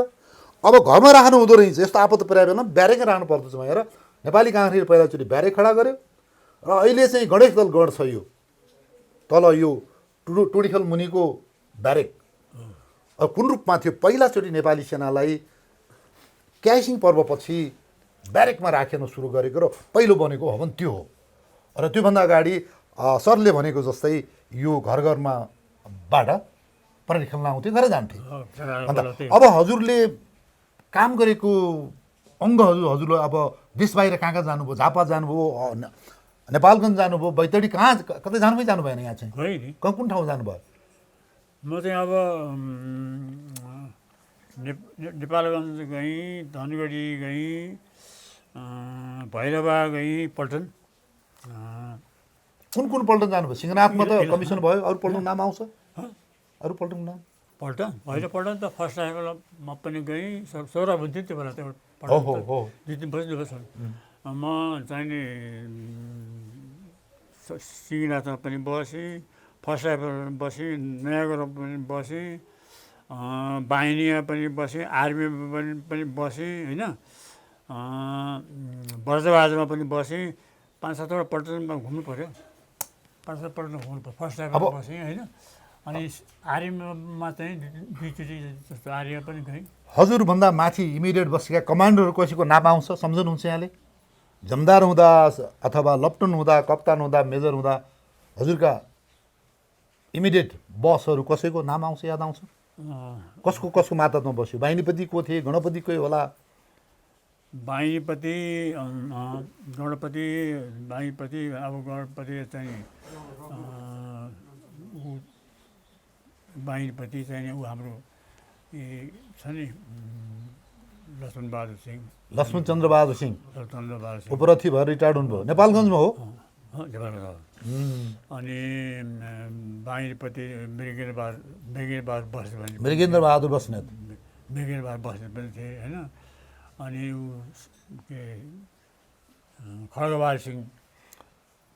अब घरमा राख्नु हुँदो रहेछ। यस्तो आपत परेको बेलामा ब्यारेकै राख्नु पर्दछ भनेर नेपाली काङ्ग्रेसले पहिलाचोटि ब्यारेक खडा गर्यो। र अहिले चाहिँ गणेश दल गढ छ यो तल यो टुडिखल मुनिको ब्यारेक कुन रूपमा थियो। पहिलाचोटि नेपाली सेनालाई केआई सिंह पर्वपछि ब्यारेकमा राखेर सुरु गरेको र पहिलो बनेको भवन त्यो हो। र त्योभन्दा अगाडि सरले भनेको जस्तै यो घरमा बाट पढाइ खेल्न आउँथे, घर जान्थे। अन्त अब हजुरले काम गरेको अङ्गहरू हजुरले अब देश बाहिर कहाँ जानुभयो? झापा जानुभयो, नेपालगञ्ज जानुभयो, बैतडी कहाँ कतै जानु भएन? यहाँ चाहिँ कुन ठाउँ जानुभयो? म चाहिँ अब नेपालगञ्ज गएँ, धनगढी गएँ, भैरवा गएँ, पल्टन। कुन पल्टन जानुभयो? सिंहनाथमा त कमिसन भयो, अरू पल्टनको नाम आउँछ? अरू पल्टनको नाम? पल्टन होइन, पल्टन त फर्स्ट टाइममा पनि गएँ, सोह्र हुन्थ्यो त्यो बेला। त्यो दुई तिन वर्ष म चाहिँ नि सिंहनाथमा पनि बसेँ, फर्स्ट टाइममा बसेँ, नयाँगढमा पनि बसेँ, बाहिनीमा पनि बसेँ, आर्मीमा पनि बसेँ होइन, बर्जबाजमा पनि बसेँ। 5-7वटा पल्टनमा घुम्नु पऱ्यो, 5-7 पल्टन घुम्नु पऱ्यो। फर्स्ट टाइममा बसेँ होइन। अनि आर्मीमा चाहिँ दुईचोटि जस्तो आर्मीमा पनि गएँ। हजुरभन्दा माथि इमिडिएट बसेका कमान्डरहरू कसैको नाम आउँछ सम्झनुहुन्छ यहाँले? जमदार हुँदा अथवा लेफ्टनन्ट हुँदा, कप्तान हुँदा, मेजर हुँदा हजुरका इमिडिएट बसहरू कसैको नाम आउँछ, याद आउँछ? कसको मातहतमा बस्यो? बाहिनीपति को थिए? गणपति कोही होला? बाहिनीपति अब गणपति चाहिँ बाहिनीपति चाहिँ ऊ हाम्रो छ नि लक्ष्मणबहादुर सिंह, लक्ष्मणचन्द्रबहादुर सिंह उपरथी भएर रिटायर्ड हुनुभयो। नेपालगञ्जमा हो? नेपालगञ्ज। अनि बाहिनीपति मृगेन्द्रबहादुर बस्नेत पनि थिए होइन। अनि के खड्गबहादुर सिंह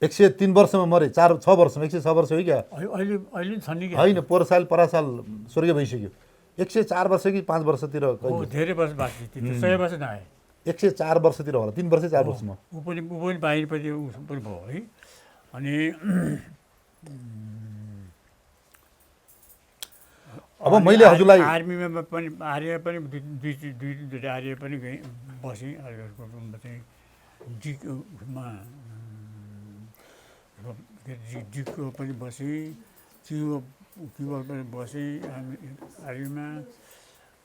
103 वर्षमा मरे, 6 वर्षमा 106 वर्ष हो क्या? अहिले छ नि होइन, पोहोर साल स्वर्गीय भइसक्यो। 104 वर्ष कि 5 वर्षतिर? धेरै वर्ष बाँकी थियो, 100 वर्ष नआए। 104 वर्षतिर होला, 3 वर्ष 4 वर्षमा। ऊ पनि बाहिरपट्टि ऊ पनि भयो है। अनि अब मैले हजुरलाई आर्मीमा पनि दुईचोटि आर्मी पनि गएँ, बसेँ। चाहिँ जिको पनि बसेँ, क्युबा पनि बसेँ आर्मीमा।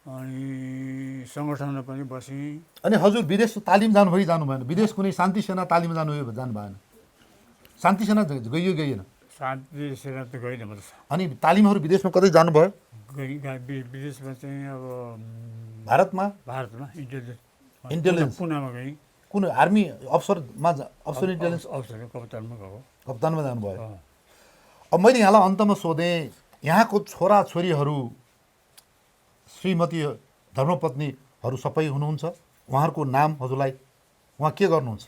अनि सङ्गठनमा पनि बसेँ। अनि हजुर विदेश तालिम जानुभयो कि जानु भएन? विदेश कुनै शान्ति सेना तालिम जानुभयो जानु भएन? शान्ति सेना गइएन? शान्ति सेना त गएन म त। अनि तालिमहरू विदेशमा कतै जानुभयो? विदेशमा चाहिँ अब भारतमा इन्टेलिजेन्स पुनामा गएँ। कुन आर्मी अफसरमा? अफसर इन्टेलिजेन्स अफसर कप्तानमा गएको। कप्तानमा जानुभयो। अब मैले यहाँलाई अन्तमा सोधेँ, यहाँको छोराछोरीहरू श्रीमती धर्मपत्नीहरू सबै हुनुहुन्छ, उहाँहरूको नाम हजुरलाई, उहाँ के गर्नुहुन्छ?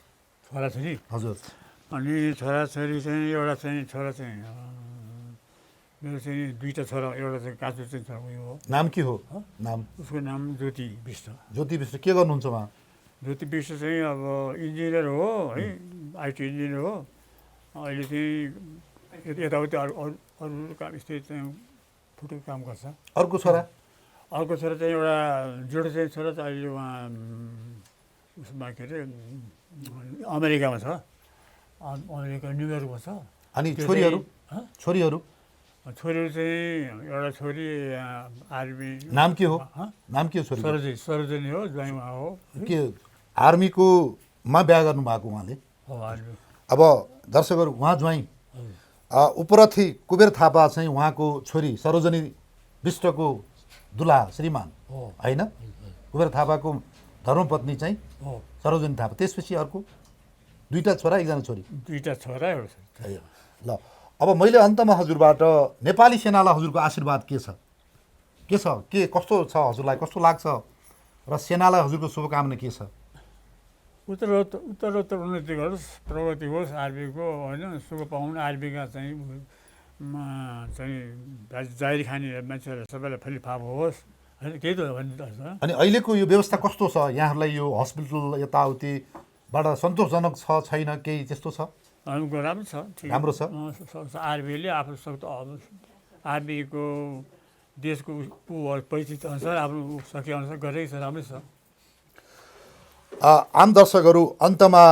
छोराछोरी हजुर अनि छोराछोरी चाहिँ एउटा चाहिँ छोरा चाहिँ मेरो चाहिँ दुईवटा छोरा एउटा चाहिँ काजु चाहिँ छ उयो हो नाम के हो नाम उसको नाम ज्योति विष्ट ज्योति विष्ट के गर्नुहुन्छ उहाँ ज्योति विष्ट चाहिँ अब इन्जिनियर हो है आइटी इन्जिनियर हो अहिले चाहिँ यताउति अरू अरू अरू काम यस्तै चाहिँ फुटुक काम गर्छ अर्को छोरा अर्को छोरा चाहिँ एउटा जोडो चाहिँ छोरा चाहिँ अहिले उहाँ उसमा के अरे अमेरिकामा छ अमेरिका न्युयोर्कमा छ अनि त्यो छोरीहरू चाहिँ- छोरीहरू छोरीहरू चाहिँ एउटा छोरी आर्मी नाम के हो हँ? नाम के हो छोरी सरोजनी हो ज्वाइँ उहाँ हो के आर्मीकोमा बिहा गर्नुभएको उहाँले हो आर्मी अब दर्शकहरू उहाँ ज्वाइँ उपरथी कुबेर थापा चाहिँ उहाँको छोरी सरोजनी विष्टको दुला श्रीमान हो होइन कुबेर थापाको धर्मपत्नी चाहिँ हो सरोजनी थापा त्यसपछि अर्को दुईवटा छोरा एकजना छोरी दुईवटा छोरा एउटा छोरी ल अब मैले अन्तमा हजुरबाट नेपाली सेनालाई हजुरको आशीर्वाद के छ के कस्तो छ हजुरलाई कस्तो लाग्छ र सेनालाई हजुरको शुभकामना के छ उत्तरोत्तर उन्नति गरोस् प्रगति होस् आर्मीको होइन सुख पाउन् आर्मीका चाहिँ जाहिर खाने मान्छेहरू सबैलाई फलिफाप होस् होइन केही त भन्नु अनि अहिलेको यो व्यवस्था कस्तो छ यहाँहरूलाई यो हस्पिटल यताउतिबाट सन्तोषजनक छ छैन केही त्यस्तो छ राम्रो छ ठिक राम्रो छ आर्मीले आफ्नो आर्मीको देशको परिस्थिति अनुसार आफ्नो सकेअनुसार गरेकै छ राम्रै छ आम दर्शकहरू अन्तमा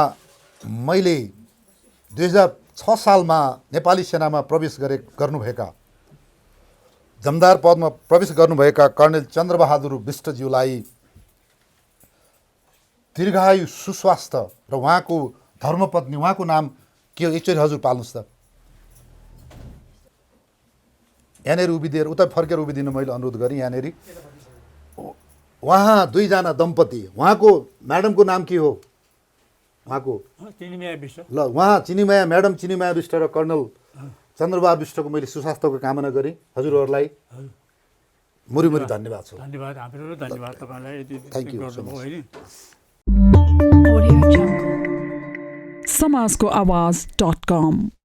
मैले 2006 सालमा नेपाली सेनामा प्रवेश गर्नुभएका जमदार पदमा प्रवेश गर्नुभएका कर्णेल चन्द्रबहादुर विष्टज्यूलाई दीर्घायु सुस्वास्थ्य र उहाँको धर्मपत्नी उहाँको नाम के हो एकचोटि हजुर पाल्नुहोस् त यहाँनिर उभिदिएर उता फर्केर उभिदिनु मैले अनुरोध गरेँ यहाँनिर उहाँ दुईजना दम्पति उहाँको म्याडमको नाम के हो उहाँको चिनिमिया विश्व ल उहाँ चिनिमाया म्याडम चिनिमाया विष्ट र कर्णल चन्द्रबहादुर विष्टको मैले सुस्वास्थ्यको कामना गरेँ हजुरहरूलाई मुरी धन्यवाद छ धन्यवाद हाम्रो धन्यवाद तपाईँलाई यति Thank you so गर्नुभयो होइन Audio Jungle. समाजको आवाज.com